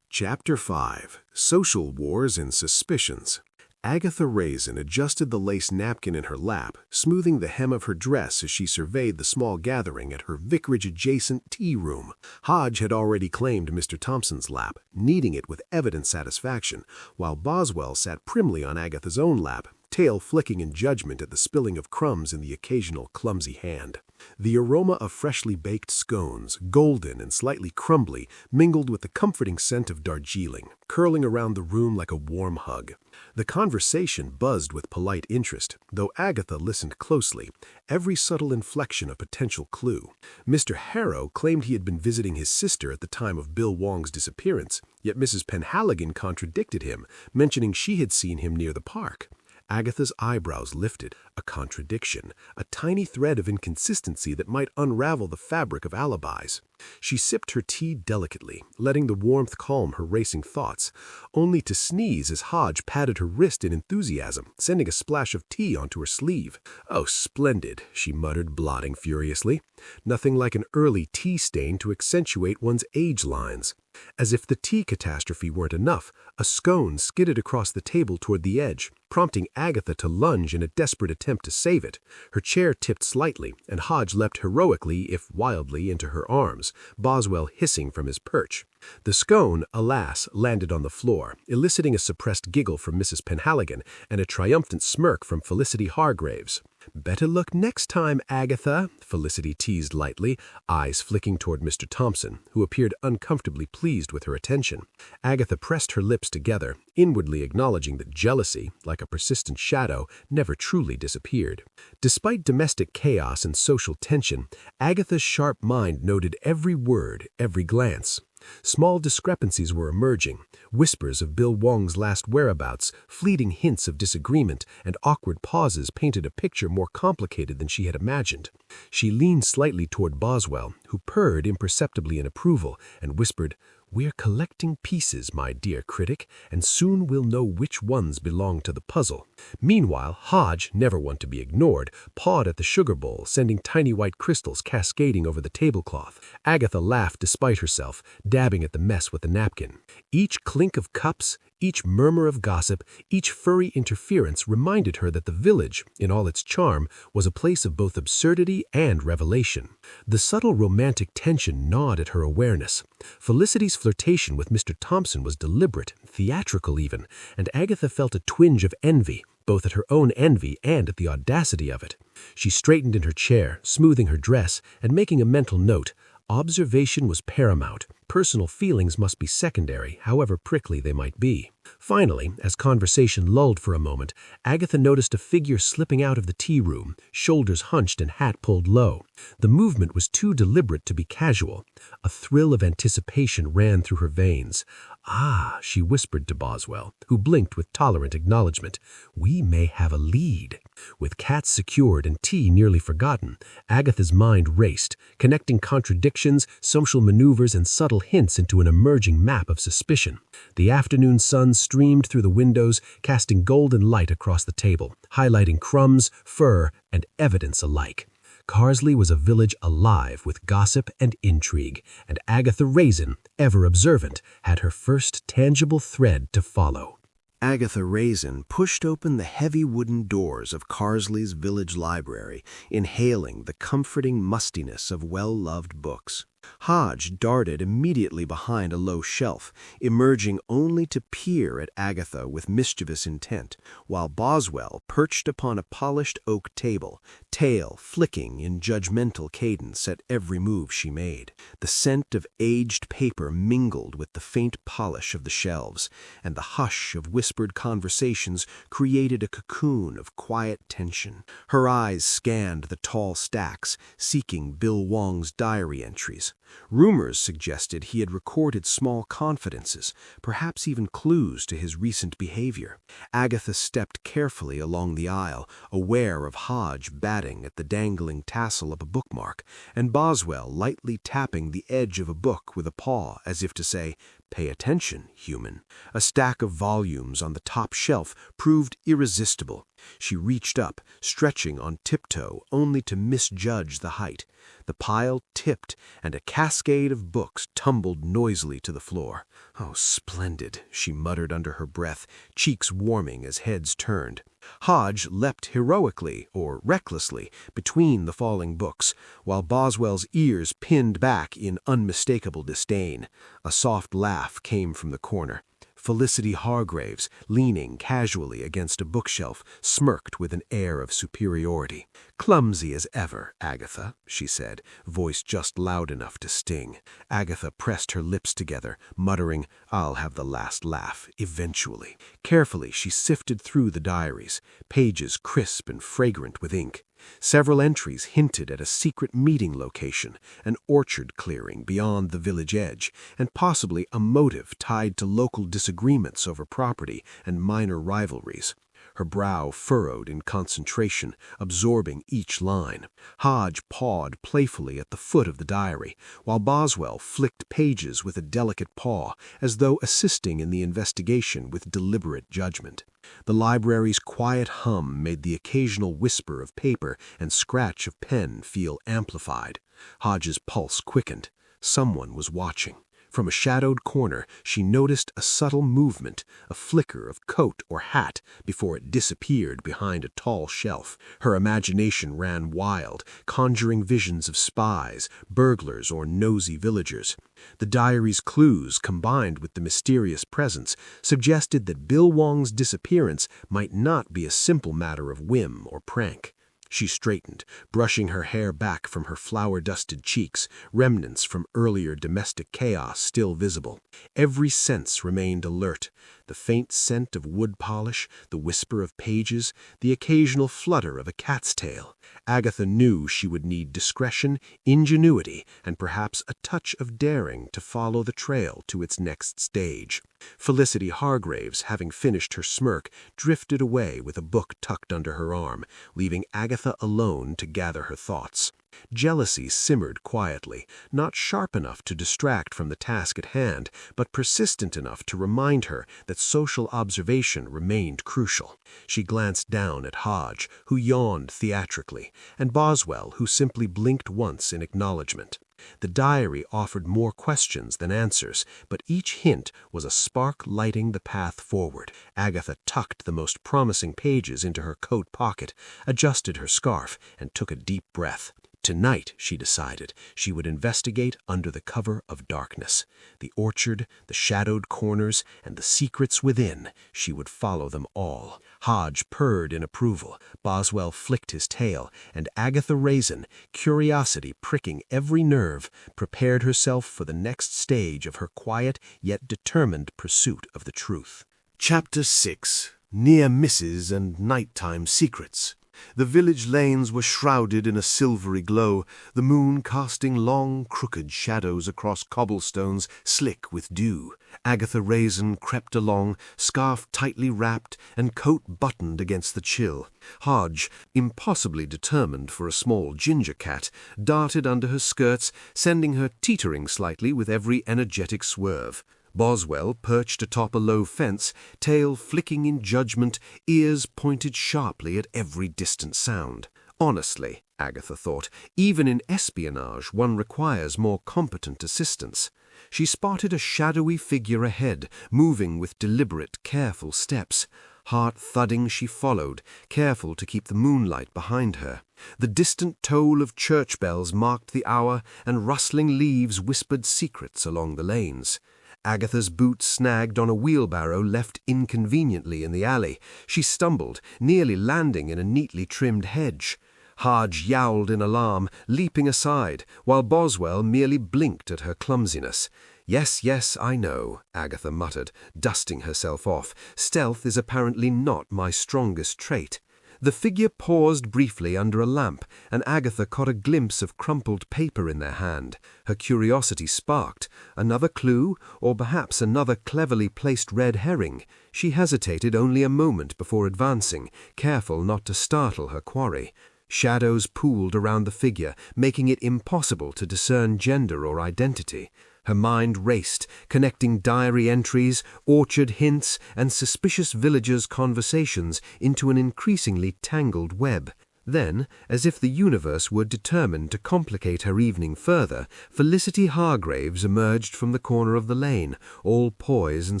Chapter 5. Social Wars and Suspicions. Agatha Raisin adjusted the lace napkin in her lap, smoothing the hem of her dress as she surveyed the small gathering at her vicarage-adjacent tea room. Hodge had already claimed Mr. Thompson's lap, kneading it with evident satisfaction, while Boswell sat primly on Agatha's own lap, tail flicking in judgment at the spilling of crumbs in the occasional clumsy hand. The aroma of freshly baked scones, golden and slightly crumbly, mingled with the comforting scent of Darjeeling, curling around the room like a warm hug. The conversation buzzed with polite interest, though Agatha listened closely, every subtle inflection a potential clue. Mr. Harrow claimed he had been visiting his sister at the time of Bill Wong's disappearance, yet Mrs. Penhaligon contradicted him, mentioning she had seen him near the park. Agatha's eyebrows lifted. A contradiction, a tiny thread of inconsistency that might unravel the fabric of alibis. She sipped her tea delicately, letting the warmth calm her racing thoughts, only to sneeze as Hodge patted her wrist in enthusiasm, sending a splash of tea onto her sleeve. "Oh, splendid," she muttered, blotting furiously. Nothing like an early tea stain to accentuate one's age lines. As if the tea catastrophe weren't enough, a scone skidded across the table toward the edge, prompting Agatha to lunge in a desperate attempt to save it. Her chair tipped slightly, and Hodge leapt heroically, if wildly, into her arms, Boswell hissing from his perch. The scone, alas, landed on the floor, eliciting a suppressed giggle from Mrs. Penhaligon and a triumphant smirk from Felicity Hargraves. "Better luck next time, Agatha," Felicity teased lightly, eyes flicking toward Mr. Thompson, who appeared uncomfortably pleased with her attention. Agatha pressed her lips together, inwardly acknowledging that jealousy, like a persistent shadow, never truly disappeared. Despite domestic chaos and social tension, Agatha's sharp mind noted every word, every glance. Small discrepancies were emerging, whispers of Bill Wong's last whereabouts, fleeting hints of disagreement, and awkward pauses painted a picture more complicated than she had imagined. She leaned slightly toward Boswell, who purred imperceptibly in approval, and whispered, "We're collecting pieces, my dear critic, and soon we'll know which ones belong to the puzzle." Meanwhile, Hodge, never one to be ignored, pawed at the sugar bowl, sending tiny white crystals cascading over the tablecloth. Agatha laughed despite herself, dabbing at the mess with the napkin. Each clink of cups, each murmur of gossip, each furry interference reminded her that the village, in all its charm, was a place of both absurdity and revelation. The subtle romantic tension gnawed at her awareness. Felicity's flirtation with Mr. Thompson was deliberate, theatrical even, and Agatha felt a twinge of envy, both at her own envy and at the audacity of it. She straightened in her chair, smoothing her dress, and making a mental note. Observation was paramount. Personal feelings must be secondary, however prickly they might be. Finally, as conversation lulled for a moment, Agatha noticed a figure slipping out of the tea room, shoulders hunched and hat pulled low. The movement was too deliberate to be casual. A thrill of anticipation ran through her veins. "Ah," she whispered to Boswell, who blinked with tolerant acknowledgement, "we may have a lead." With cats secured and tea nearly forgotten, Agatha's mind raced, connecting contradictions, social maneuvers, and subtle hints into an emerging map of suspicion. The afternoon sun streamed through the windows, casting golden light across the table, highlighting crumbs, fur, and evidence alike. Carsely was a village alive with gossip and intrigue, and Agatha Raisin, ever observant, had her first tangible thread to follow. Agatha Raisin pushed open the heavy wooden doors of Carsley's village library, inhaling the comforting mustiness of well-loved books. Hodge darted immediately behind a low shelf, emerging only to peer at Agatha with mischievous intent, while Boswell perched upon a polished oak table, tail flicking in judgmental cadence at every move she made. The scent of aged paper mingled with the faint polish of the shelves, and the hush of whispered conversations created a cocoon of quiet tension. Her eyes scanned the tall stacks, seeking Bill Wong's diary entries. Rumors suggested he had recorded small confidences, perhaps even clues to his recent behavior. Agatha stepped carefully along the aisle, aware of Hodge batting at the dangling tassel of a bookmark, and Boswell lightly tapping the edge of a book with a paw as if to say, "Pay attention, human." A stack of volumes on the top shelf proved irresistible. She reached up, stretching on tiptoe only to misjudge the height. The pile tipped, and a cascade of books tumbled noisily to the floor. "Oh, splendid," she muttered under her breath, cheeks warming as heads turned. Hodge leapt heroically, or recklessly, between the falling books, while Boswell's ears pinned back in unmistakable disdain. A soft laugh came from the corner. Felicity Hargraves, leaning casually against a bookshelf, smirked with an air of superiority. "Clumsy as ever, Agatha," she said, voice just loud enough to sting. Agatha pressed her lips together, muttering, "I'll have the last laugh, eventually." Carefully, she sifted through the diaries, pages crisp and fragrant with ink. Several entries hinted at a secret meeting location, an orchard clearing beyond the village edge, and possibly a motive tied to local disagreements over property and minor rivalries. Her brow furrowed in concentration, absorbing each line. Hodge pawed playfully at the foot of the diary, while Boswell flicked pages with a delicate paw, as though assisting in the investigation with deliberate judgment. The library's quiet hum made the occasional whisper of paper and scratch of pen feel amplified. Hodge's pulse quickened. Someone was watching. From a shadowed corner, she noticed a subtle movement, a flicker of coat or hat before it disappeared behind a tall shelf. Her imagination ran wild, conjuring visions of spies, burglars, or nosy villagers. The diary's clues, combined with the mysterious presence, suggested that Bill Wong's disappearance might not be a simple matter of whim or prank. She straightened, brushing her hair back from her flour-dusted cheeks, remnants from earlier domestic chaos still visible. Every sense remained alert. The faint scent of wood polish, the whisper of pages, the occasional flutter of a cat's tail. Agatha knew she would need discretion, ingenuity, and perhaps a touch of daring to follow the trail to its next stage. Felicity Hargraves, having finished her smirk, drifted away with a book tucked under her arm, leaving Agatha alone to gather her thoughts. Jealousy simmered quietly, not sharp enough to distract from the task at hand, but persistent enough to remind her that social observation remained crucial. She glanced down at Hodge, who yawned theatrically, and Boswell, who simply blinked once in acknowledgement. The diary offered more questions than answers, but each hint was a spark lighting the path forward. Agatha tucked the most promising pages into her coat pocket, adjusted her scarf, and took a deep breath. Tonight, she decided, she would investigate under the cover of darkness. The orchard, the shadowed corners, and the secrets within, she would follow them all. Hodge purred in approval, Boswell flicked his tail, and Agatha Raisin, curiosity pricking every nerve, prepared herself for the next stage of her quiet yet determined pursuit of the truth. Chapter 6. Near Misses and Nighttime Secrets. The village lanes were shrouded in a silvery glow, the moon casting long, crooked shadows across cobblestones slick with dew. Agatha Raisin crept along, scarf tightly wrapped and coat buttoned against the chill. Hodge, impossibly determined for a small ginger cat, darted under her skirts, sending her teetering slightly with every energetic swerve. Boswell perched atop a low fence, tail flicking in judgment, ears pointed sharply at every distant sound. Honestly, Agatha thought, even in espionage one requires more competent assistance. She spotted a shadowy figure ahead, moving with deliberate, careful steps. Heart thudding, she followed, careful to keep the moonlight behind her. The distant toll of church bells marked the hour, and rustling leaves whispered secrets along the lanes. Agatha's boots snagged on a wheelbarrow left inconveniently in the alley. She stumbled, nearly landing in a neatly trimmed hedge. Hodge yowled in alarm, leaping aside, while Boswell merely blinked at her clumsiness. "Yes, yes, I know," Agatha muttered, dusting herself off. "Stealth is apparently not my strongest trait." The figure paused briefly under a lamp, and Agatha caught a glimpse of crumpled paper in their hand. Her curiosity sparked. Another clue, or perhaps another cleverly placed red herring? She hesitated only a moment before advancing, careful not to startle her quarry. Shadows pooled around the figure, making it impossible to discern gender or identity. Her mind raced, connecting diary entries, orchard hints, and suspicious villagers' conversations into an increasingly tangled web. Then, as if the universe were determined to complicate her evening further, Felicity Hargraves emerged from the corner of the lane, all poise and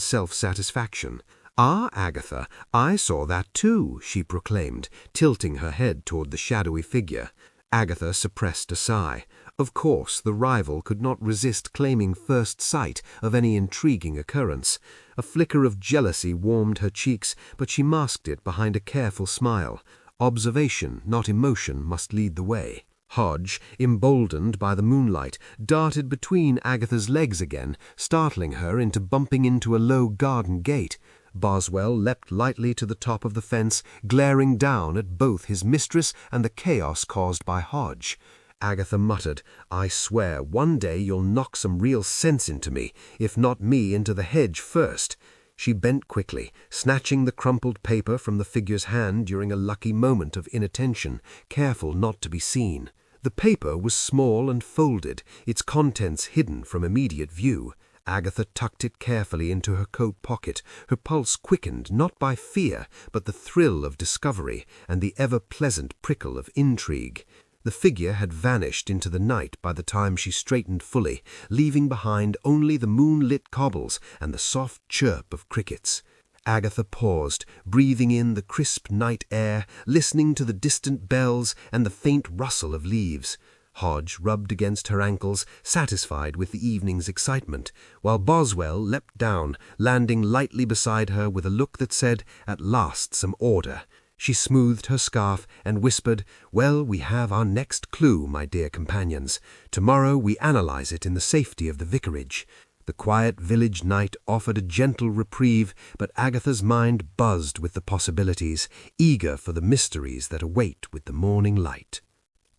self-satisfaction. "Ah, Agatha, I saw that too," she proclaimed, tilting her head toward the shadowy figure. Agatha suppressed a sigh. Of course, the rival could not resist claiming first sight of any intriguing occurrence. A flicker of jealousy warmed her cheeks, but she masked it behind a careful smile. Observation, not emotion, must lead the way. Hodge, emboldened by the moonlight, darted between Agatha's legs again, startling her into bumping into a low garden gate. Boswell leapt lightly to the top of the fence, glaring down at both his mistress and the chaos caused by Hodge. Agatha muttered, "I swear one day you'll knock some real sense into me, if not me into the hedge first." She bent quickly, snatching the crumpled paper from the figure's hand during a lucky moment of inattention, careful not to be seen. The paper was small and folded, its contents hidden from immediate view. Agatha tucked it carefully into her coat pocket, her pulse quickened not by fear, but the thrill of discovery and the ever-pleasant prickle of intrigue. The figure had vanished into the night by the time she straightened fully, leaving behind only the moonlit cobbles and the soft chirp of crickets. Agatha paused, breathing in the crisp night air, listening to the distant bells and the faint rustle of leaves. Hodge rubbed against her ankles, satisfied with the evening's excitement, while Boswell leapt down, landing lightly beside her with a look that said, "At last some order." She smoothed her scarf and whispered, "Well, we have our next clue, my dear companions. Tomorrow we analyze it in the safety of the vicarage." The quiet village night offered a gentle reprieve, but Agatha's mind buzzed with the possibilities, eager for the mysteries that await with the morning light.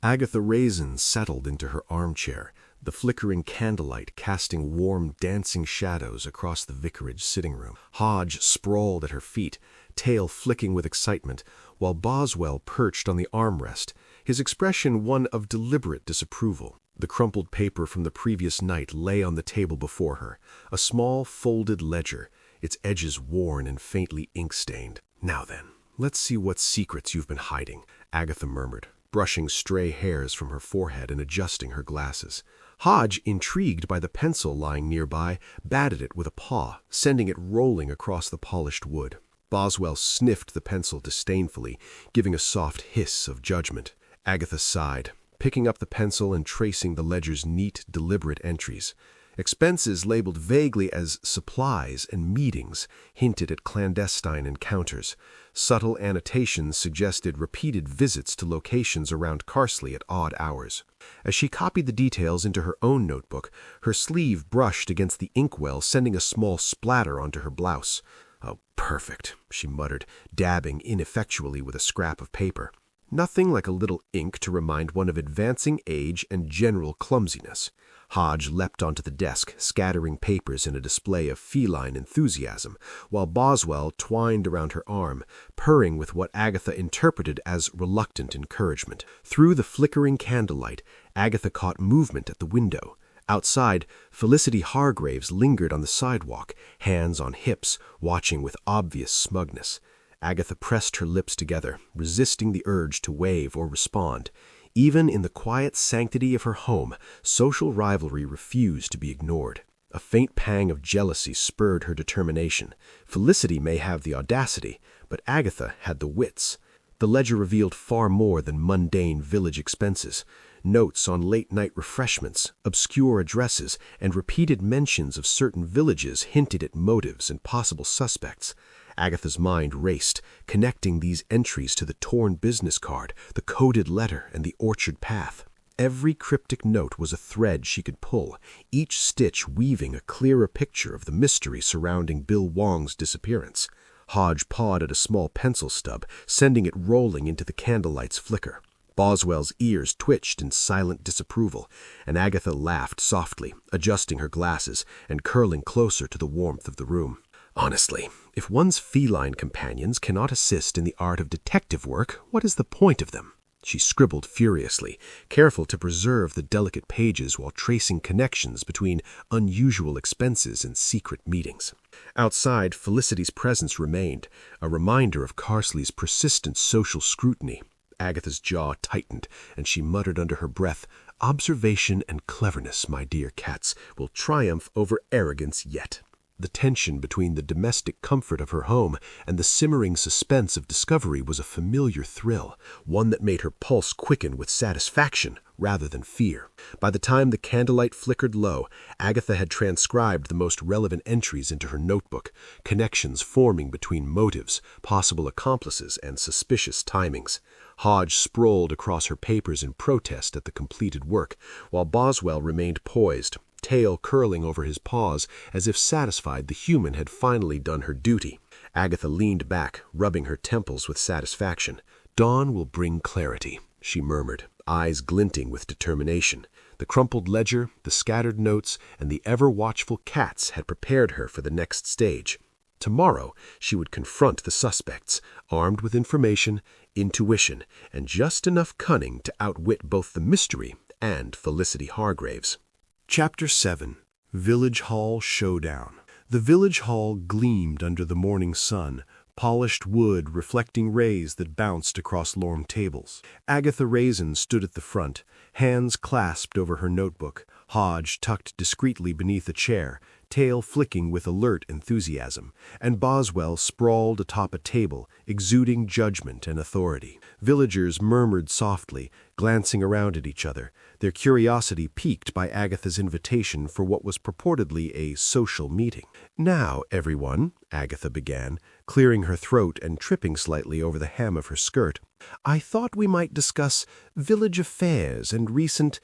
Agatha Raisin settled into her armchair, the flickering candlelight casting warm, dancing shadows across the vicarage sitting room. Hodge sprawled at her feet, tail flicking with excitement, while Boswell perched on the armrest, his expression one of deliberate disapproval. The crumpled paper from the previous night lay on the table before her, a small folded ledger, its edges worn and faintly ink-stained. "Now then, let's see what secrets you've been hiding," Agatha murmured, brushing stray hairs from her forehead and adjusting her glasses. Hodge, intrigued by the pencil lying nearby, batted it with a paw, sending it rolling across the polished wood. Boswell sniffed the pencil disdainfully, giving a soft hiss of judgment. Agatha sighed, picking up the pencil and tracing the ledger's neat, deliberate entries. Expenses labeled vaguely as supplies and meetings hinted at clandestine encounters. Subtle annotations suggested repeated visits to locations around Carsely at odd hours. As she copied the details into her own notebook, her sleeve brushed against the inkwell, sending a small splatter onto her blouse. "Oh, perfect," she muttered, dabbing ineffectually with a scrap of paper. Nothing like a little ink to remind one of advancing age and general clumsiness. Hodge leapt onto the desk, scattering papers in a display of feline enthusiasm, while Boswell twined around her arm, purring with what Agatha interpreted as reluctant encouragement. Through the flickering candlelight, Agatha caught movement at the window. Outside, Felicity Hargraves lingered on the sidewalk, hands on hips, watching with obvious smugness. Agatha pressed her lips together, resisting the urge to wave or respond. Even in the quiet sanctity of her home, social rivalry refused to be ignored. A faint pang of jealousy spurred her determination. Felicity may have the audacity, but Agatha had the wits. The ledger revealed far more than mundane village expenses. Notes on late-night refreshments, obscure addresses, and repeated mentions of certain villages hinted at motives and possible suspects. Agatha's mind raced, connecting these entries to the torn business card, the coded letter, and the orchard path. Every cryptic note was a thread she could pull, each stitch weaving a clearer picture of the mystery surrounding Bill Wong's disappearance. Hodge pawed at a small pencil stub, sending it rolling into the candlelight's flicker. Boswell's ears twitched in silent disapproval, and Agatha laughed softly, adjusting her glasses and curling closer to the warmth of the room. Honestly, if one's feline companions cannot assist in the art of detective work, what is the point of them? She scribbled furiously, careful to preserve the delicate pages while tracing connections between unusual expenses and secret meetings. Outside, Felicity's presence remained, a reminder of Carsely's persistent social scrutiny. Agatha's jaw tightened, and she muttered under her breath, "Observation and cleverness, my dear cats, will triumph over arrogance yet." The tension between the domestic comfort of her home and the simmering suspense of discovery was a familiar thrill, one that made her pulse quicken with satisfaction rather than fear. By the time the candlelight flickered low, Agatha had transcribed the most relevant entries into her notebook, connections forming between motives, possible accomplices, and suspicious timings. Hodge sprawled across her papers in protest at the completed work, while Boswell remained poised, tail curling over his paws as if satisfied the human had finally done her duty. Agatha leaned back, rubbing her temples with satisfaction. "Dawn will bring clarity," she murmured, eyes glinting with determination. The crumpled ledger, the scattered notes, and the ever-watchful cats had prepared her for the next stage. Tomorrow she would confront the suspects, armed with information, intuition, and just enough cunning to outwit both the mystery and Felicity Hargraves. Chapter 7. Village Hall Showdown. The village hall gleamed under the morning sun, polished wood reflecting rays that bounced across long tables. Agatha Raisin stood at the front, hands clasped over her notebook, Hodge tucked discreetly beneath a chair, tail flicking with alert enthusiasm, and Boswell sprawled atop a table, exuding judgment and authority. Villagers murmured softly, glancing around at each other, their curiosity piqued by Agatha's invitation for what was purportedly a social meeting. "Now, everyone," Agatha began, clearing her throat and tripping slightly over the hem of her skirt, "I thought we might discuss village affairs and recent,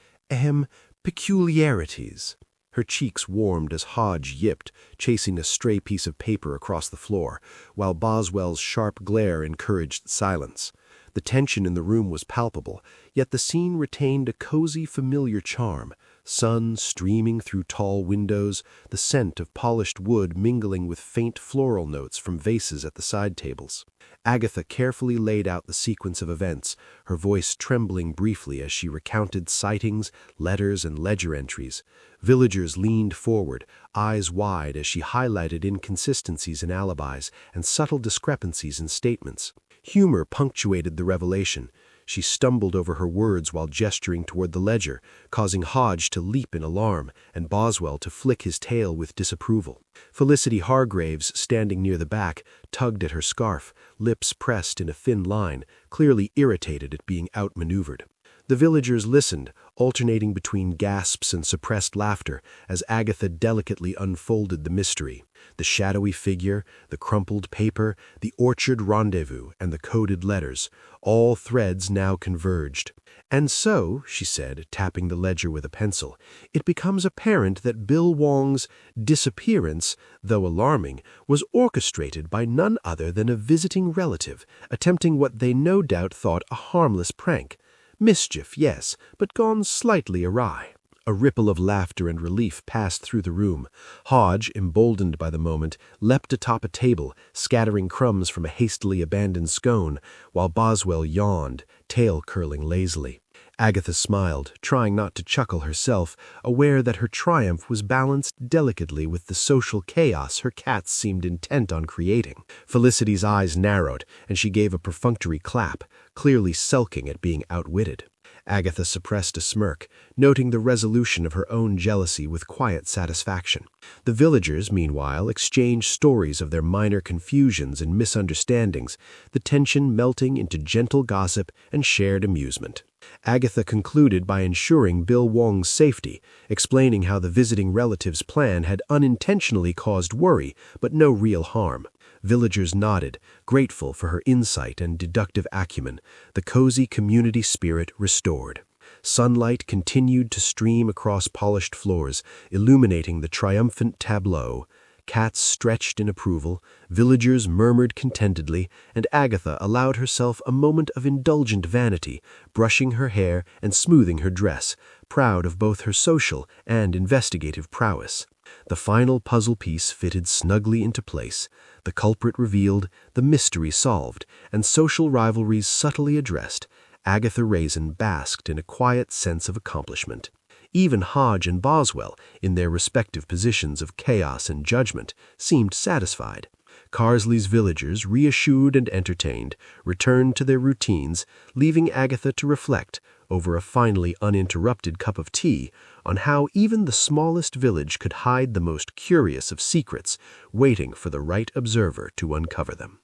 peculiarities." Her cheeks warmed as Hodge yipped, chasing a stray piece of paper across the floor, while Boswell's sharp glare encouraged silence. The tension in the room was palpable, yet the scene retained a cozy, familiar charm, sun streaming through tall windows, the scent of polished wood mingling with faint floral notes from vases at the side tables. Agatha carefully laid out the sequence of events, her voice trembling briefly as she recounted sightings, letters, and ledger entries. Villagers leaned forward, eyes wide as she highlighted inconsistencies in alibis and subtle discrepancies in statements. Humor punctuated the revelation. She stumbled over her words while gesturing toward the ledger, causing Hodge to leap in alarm and Boswell to flick his tail with disapproval. Felicity Hargraves, standing near the back, tugged at her scarf, lips pressed in a thin line, clearly irritated at being outmaneuvered. The villagers listened, alternating between gasps and suppressed laughter as Agatha delicately unfolded the mystery. The shadowy figure, the crumpled paper, the orchard rendezvous, and the coded letters, all threads now converged. "And so," she said, tapping the ledger with a pencil, "it becomes apparent that Bill Wong's disappearance, though alarming, was orchestrated by none other than a visiting relative, attempting what they no doubt thought a harmless prank. Mischief, yes, but gone slightly awry." A ripple of laughter and relief passed through the room. Hodge, emboldened by the moment, leapt atop a table, scattering crumbs from a hastily abandoned scone, while Boswell yawned, tail curling lazily. Agatha smiled, trying not to chuckle herself, aware that her triumph was balanced delicately with the social chaos her cats seemed intent on creating. Felicity's eyes narrowed, and she gave a perfunctory clap, clearly sulking at being outwitted. Agatha suppressed a smirk, noting the resolution of her own jealousy with quiet satisfaction. The villagers, meanwhile, exchanged stories of their minor confusions and misunderstandings, the tension melting into gentle gossip and shared amusement. Agatha concluded by ensuring Bill Wong's safety, explaining how the visiting relative's plan had unintentionally caused worry, but no real harm. Villagers nodded, grateful for her insight and deductive acumen, the cozy community spirit restored. Sunlight continued to stream across polished floors, illuminating the triumphant tableau. Cats stretched in approval, villagers murmured contentedly, and Agatha allowed herself a moment of indulgent vanity, brushing her hair and smoothing her dress, proud of both her social and investigative prowess. The final puzzle piece fitted snugly into place, the culprit revealed, the mystery solved, and social rivalries subtly addressed. Agatha Raisin basked in a quiet sense of accomplishment. Even Hodge and Boswell, in their respective positions of chaos and judgment, seemed satisfied. Carsley's villagers, reassured and entertained, returned to their routines, leaving Agatha to reflect, over a finally uninterrupted cup of tea, on how even the smallest village could hide the most curious of secrets, waiting for the right observer to uncover them.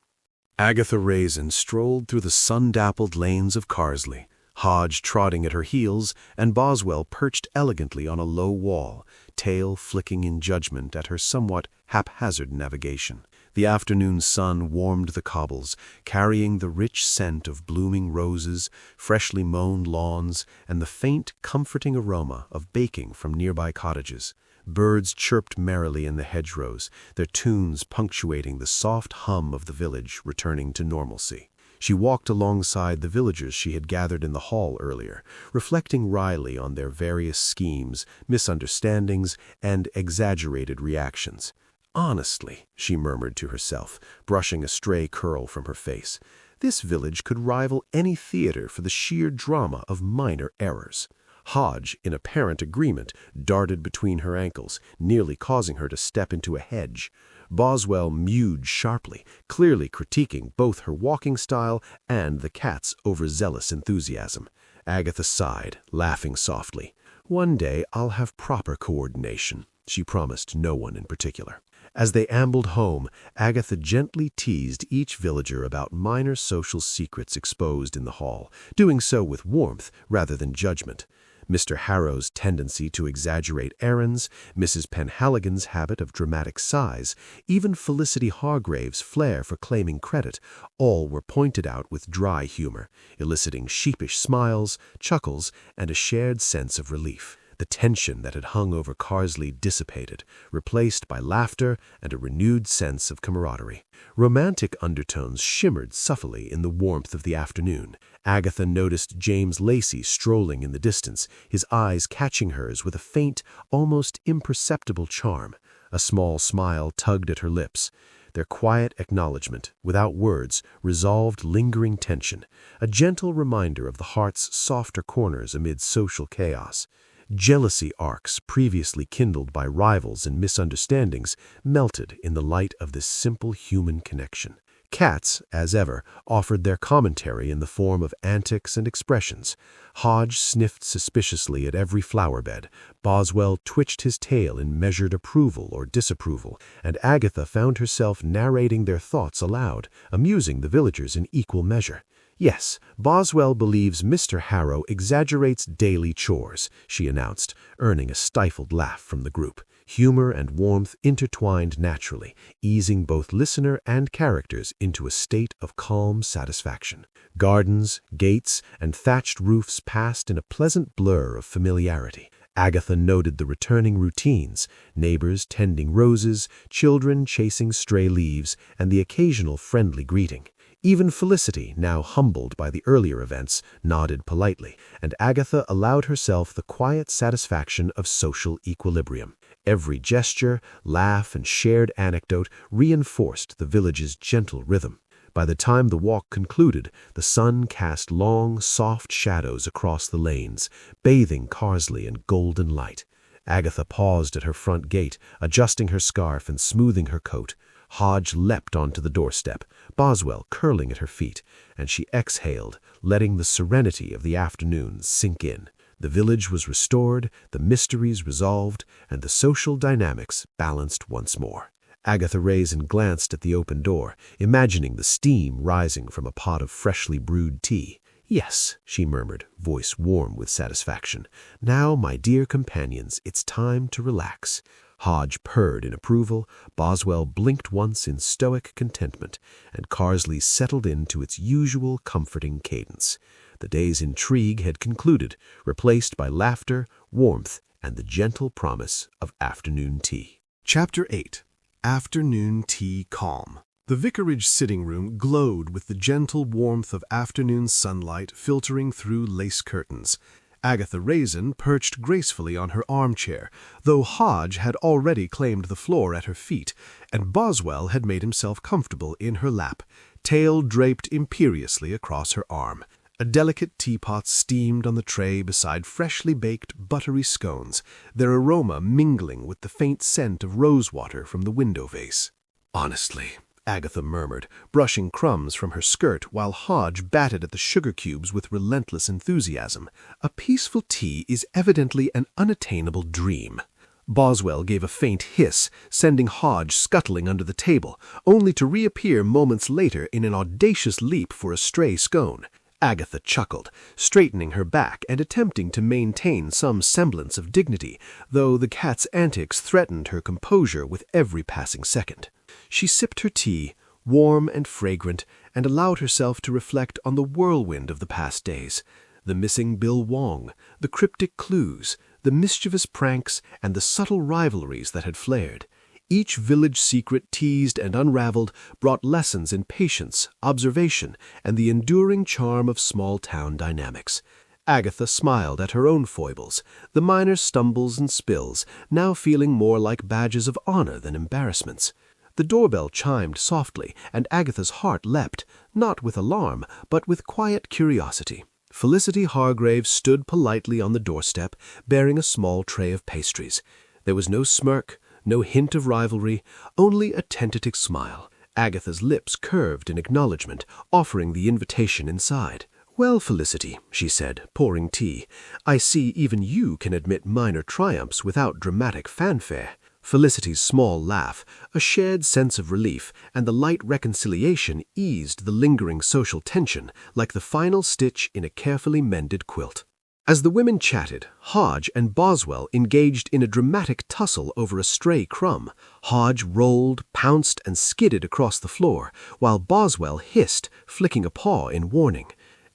Agatha Raisin strolled through the sun-dappled lanes of Carsely, Hodge trotting at her heels, and Boswell perched elegantly on a low wall, tail flicking in judgment at her somewhat haphazard navigation. The afternoon sun warmed the cobbles, carrying the rich scent of blooming roses, freshly mown lawns, and the faint, comforting aroma of baking from nearby cottages. Birds chirped merrily in the hedgerows, their tunes punctuating the soft hum of the village returning to normalcy. She walked alongside the villagers she had gathered in the hall earlier, reflecting wryly on their various schemes, misunderstandings, and exaggerated reactions. Honestly, she murmured to herself, brushing a stray curl from her face, this village could rival any theater for the sheer drama of minor errors. Hodge, in apparent agreement, darted between her ankles, nearly causing her to step into a hedge. Boswell mewed sharply, clearly critiquing both her walking style and the cat's overzealous enthusiasm. Agatha sighed, laughing softly. One day I'll have proper coordination, she promised no one in particular. As they ambled home, Agatha gently teased each villager about minor social secrets exposed in the hall, doing so with warmth rather than judgment. Mr. Harrow's tendency to exaggerate errands, Mrs. Penhaligon's habit of dramatic sighs, even Felicity Hargrave's flair for claiming credit, all were pointed out with dry humor, eliciting sheepish smiles, chuckles, and a shared sense of relief. The tension that had hung over Carsley dissipated, replaced by laughter and a renewed sense of camaraderie. Romantic undertones shimmered subtly in the warmth of the afternoon. Agatha noticed James Lacey strolling in the distance, his eyes catching hers with a faint, almost imperceptible charm. A small smile tugged at her lips. Their quiet acknowledgment, without words, resolved lingering tension, a gentle reminder of the heart's softer corners amid social chaos. Jealousy arcs previously kindled by rivals and misunderstandings melted in the light of this simple human connection. Cats, as ever, offered their commentary in the form of antics and expressions. Hodge sniffed suspiciously at every flower bed, Boswell twitched his tail in measured approval or disapproval, and Agatha found herself narrating their thoughts aloud, amusing the villagers in equal measure. Yes, Boswell believes Mr. Harrow exaggerates daily chores, she announced, earning a stifled laugh from the group. Humor and warmth intertwined naturally, easing both listener and characters into a state of calm satisfaction. Gardens, gates, and thatched roofs passed in a pleasant blur of familiarity. Agatha noted the returning routines, neighbors tending roses, children chasing stray leaves, and the occasional friendly greeting. Even Felicity, now humbled by the earlier events, nodded politely, and Agatha allowed herself the quiet satisfaction of social equilibrium. Every gesture, laugh, and shared anecdote reinforced the village's gentle rhythm. By the time the walk concluded, the sun cast long, soft shadows across the lanes, bathing Carsley in golden light. Agatha paused at her front gate, adjusting her scarf and smoothing her coat. Hodge leapt onto the doorstep, Boswell curling at her feet, and she exhaled, letting the serenity of the afternoon sink in. The village was restored, the mysteries resolved, and the social dynamics balanced once more. Agatha Raisin glanced at the open door, imagining the steam rising from a pot of freshly brewed tea. "Yes," she murmured, voice warm with satisfaction. "Now, my dear companions, it's time to relax." Hodge purred in approval, Boswell blinked once in stoic contentment, and Carsely settled into its usual comforting cadence. The day's intrigue had concluded, replaced by laughter, warmth, and the gentle promise of afternoon tea. Chapter 8. Afternoon Tea Calm. The vicarage sitting room glowed with the gentle warmth of afternoon sunlight filtering through lace curtains. Agatha Raisin perched gracefully on her armchair, though Hodge had already claimed the floor at her feet, and Boswell had made himself comfortable in her lap, tail draped imperiously across her arm. A delicate teapot steamed on the tray beside freshly baked buttery scones, their aroma mingling with the faint scent of rosewater from the window vase. "Honestly," Agatha murmured, brushing crumbs from her skirt while Hodge batted at the sugar cubes with relentless enthusiasm, "a peaceful tea is evidently an unattainable dream." Boswell gave a faint hiss, sending Hodge scuttling under the table, only to reappear moments later in an audacious leap for a stray scone. Agatha chuckled, straightening her back and attempting to maintain some semblance of dignity, though the cat's antics threatened her composure with every passing second. She sipped her tea, warm and fragrant, and allowed herself to reflect on the whirlwind of the past days. The missing Bill Wong, the cryptic clues, the mischievous pranks, and the subtle rivalries that had flared. Each village secret teased and unraveled brought lessons in patience, observation, and the enduring charm of small-town dynamics. Agatha smiled at her own foibles, the minor stumbles and spills, now feeling more like badges of honor than embarrassments. The doorbell chimed softly, and Agatha's heart leapt, not with alarm, but with quiet curiosity. Felicity Hargrave stood politely on the doorstep, bearing a small tray of pastries. There was no smirk, no hint of rivalry, only a tentative smile. Agatha's lips curved in acknowledgment, offering the invitation inside. "Well, Felicity," she said, pouring tea, "I see even you can admit minor triumphs without dramatic fanfare." Felicity's small laugh, a shared sense of relief, and the light reconciliation eased the lingering social tension like the final stitch in a carefully mended quilt. As the women chatted, Hodge and Boswell engaged in a dramatic tussle over a stray crumb. Hodge rolled, pounced, and skidded across the floor, while Boswell hissed, flicking a paw in warning.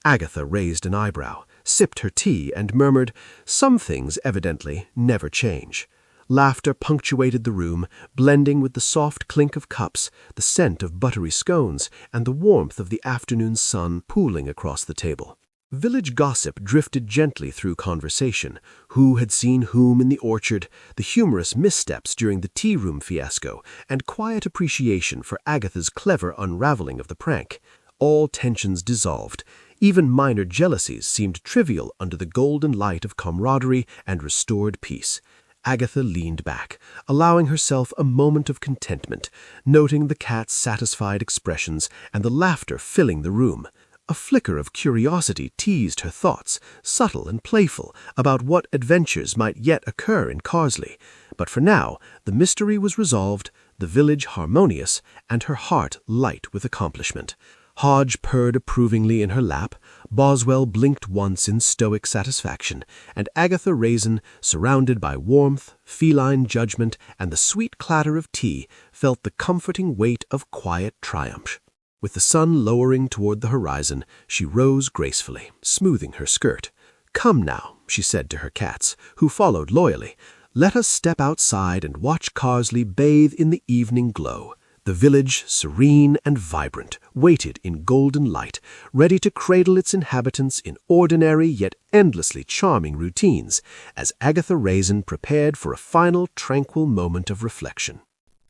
Agatha raised an eyebrow, sipped her tea, and murmured, "Some things, evidently, never change." Laughter punctuated the room, blending with the soft clink of cups, the scent of buttery scones, and the warmth of the afternoon sun pooling across the table. Village gossip drifted gently through conversation, who had seen whom in the orchard, the humorous missteps during the tea-room fiasco, and quiet appreciation for Agatha's clever unraveling of the prank. All tensions dissolved. Even minor jealousies seemed trivial under the golden light of camaraderie and restored peace. Agatha leaned back, allowing herself a moment of contentment, noting the cat's satisfied expressions and the laughter filling the room. A flicker of curiosity teased her thoughts, subtle and playful, about what adventures might yet occur in Carsely. But for now, the mystery was resolved, the village harmonious, and her heart light with accomplishment. Hodge purred approvingly in her lap, Boswell blinked once in stoic satisfaction, and Agatha Raisin, surrounded by warmth, feline judgment, and the sweet clatter of tea, felt the comforting weight of quiet triumph. With the sun lowering toward the horizon, she rose gracefully, smoothing her skirt. "Come now," she said to her cats, who followed loyally. "Let us step outside and watch Carsely bathe in the evening glow." The village, serene and vibrant, waited in golden light, ready to cradle its inhabitants in ordinary yet endlessly charming routines, as Agatha Raisin prepared for a final tranquil moment of reflection.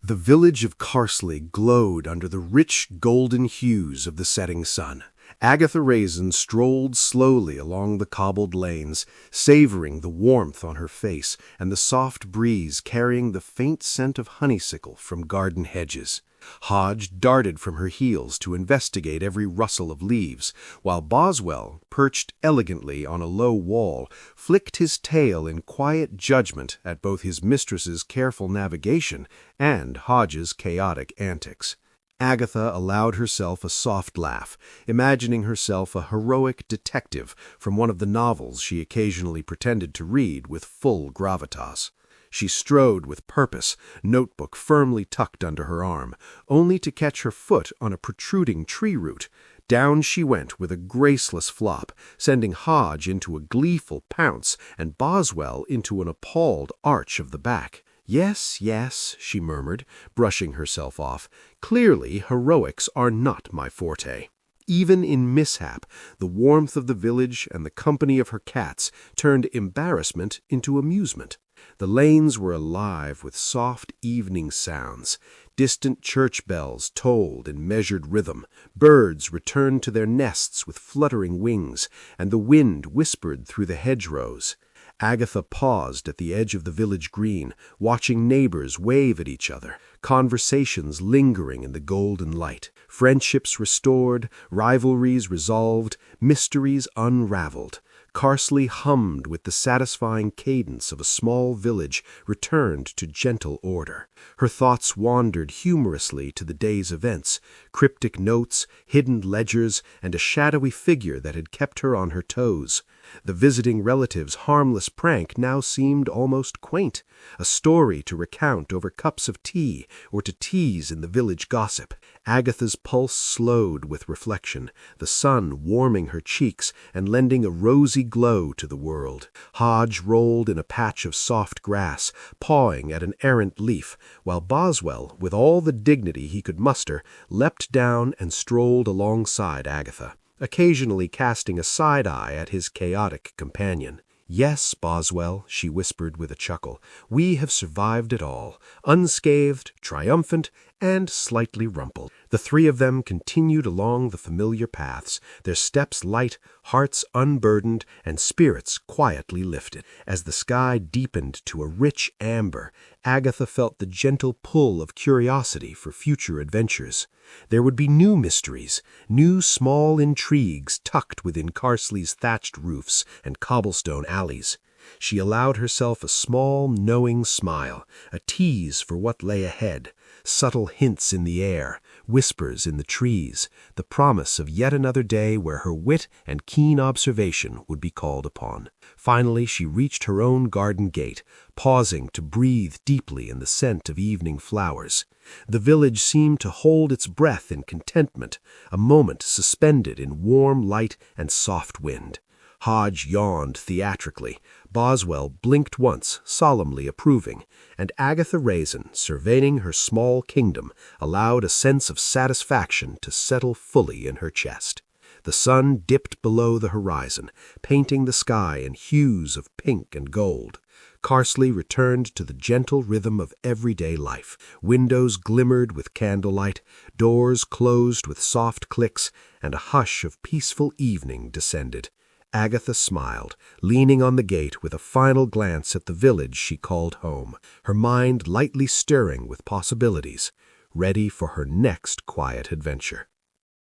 The village of Carsely glowed under the rich golden hues of the setting sun. Agatha Raisin strolled slowly along the cobbled lanes, savoring the warmth on her face and the soft breeze carrying the faint scent of honeysuckle from garden hedges. Hodge darted from her heels to investigate every rustle of leaves, while Boswell, perched elegantly on a low wall, flicked his tail in quiet judgment at both his mistress's careful navigation and Hodge's chaotic antics. Agatha allowed herself a soft laugh, imagining herself a heroic detective from one of the novels she occasionally pretended to read with full gravitas. She strode with purpose, notebook firmly tucked under her arm, only to catch her foot on a protruding tree root. Down she went with a graceless flop, sending Hodge into a gleeful pounce and Boswell into an appalled arch of the back. "Yes, yes," she murmured, brushing herself off. "Clearly heroics are not my forte." Even in mishap, the warmth of the village and the company of her cats turned embarrassment into amusement. The lanes were alive with soft evening sounds. Distant church bells tolled in measured rhythm. Birds returned to their nests with fluttering wings, and the wind whispered through the hedgerows. Agatha paused at the edge of the village green, watching neighbors wave at each other, conversations lingering in the golden light, friendships restored, rivalries resolved, mysteries unraveled. Carsely hummed with the satisfying cadence of a small village returned to gentle order. Her thoughts wandered humorously to the day's events, cryptic notes, hidden ledgers, and a shadowy figure that had kept her on her toes. The visiting relative's harmless prank now seemed almost quaint, a story to recount over cups of tea or to tease in the village gossip. Agatha's pulse slowed with reflection, the sun warming her cheeks and lending a rosy glow to the world. Hodge rolled in a patch of soft grass, pawing at an errant leaf, while Boswell, with all the dignity he could muster, leapt down and strolled alongside Agatha, occasionally casting a side-eye at his chaotic companion. "Yes, Boswell," she whispered with a chuckle, "we have survived it all, unscathed, triumphant, and slightly rumpled." The three of them continued along the familiar paths, their steps light, hearts unburdened, and spirits quietly lifted. As the sky deepened to a rich amber, Agatha felt the gentle pull of curiosity for future adventures. There would be new mysteries, new small intrigues tucked within Carsely's thatched roofs and cobblestone alleys. She allowed herself a small, knowing smile, a tease for what lay ahead, subtle hints in the air, whispers in the trees, the promise of yet another day where her wit and keen observation would be called upon. Finally, she reached her own garden gate, pausing to breathe deeply in the scent of evening flowers. The village seemed to hold its breath in contentment, a moment suspended in warm light and soft wind. Hodge yawned theatrically, Boswell blinked once, solemnly approving, and Agatha Raisin, surveying her small kingdom, allowed a sense of satisfaction to settle fully in her chest. The sun dipped below the horizon, painting the sky in hues of pink and gold. Carsely returned to the gentle rhythm of everyday life. Windows glimmered with candlelight, doors closed with soft clicks, and a hush of peaceful evening descended. Agatha smiled, leaning on the gate with a final glance at the village she called home, her mind lightly stirring with possibilities, ready for her next quiet adventure.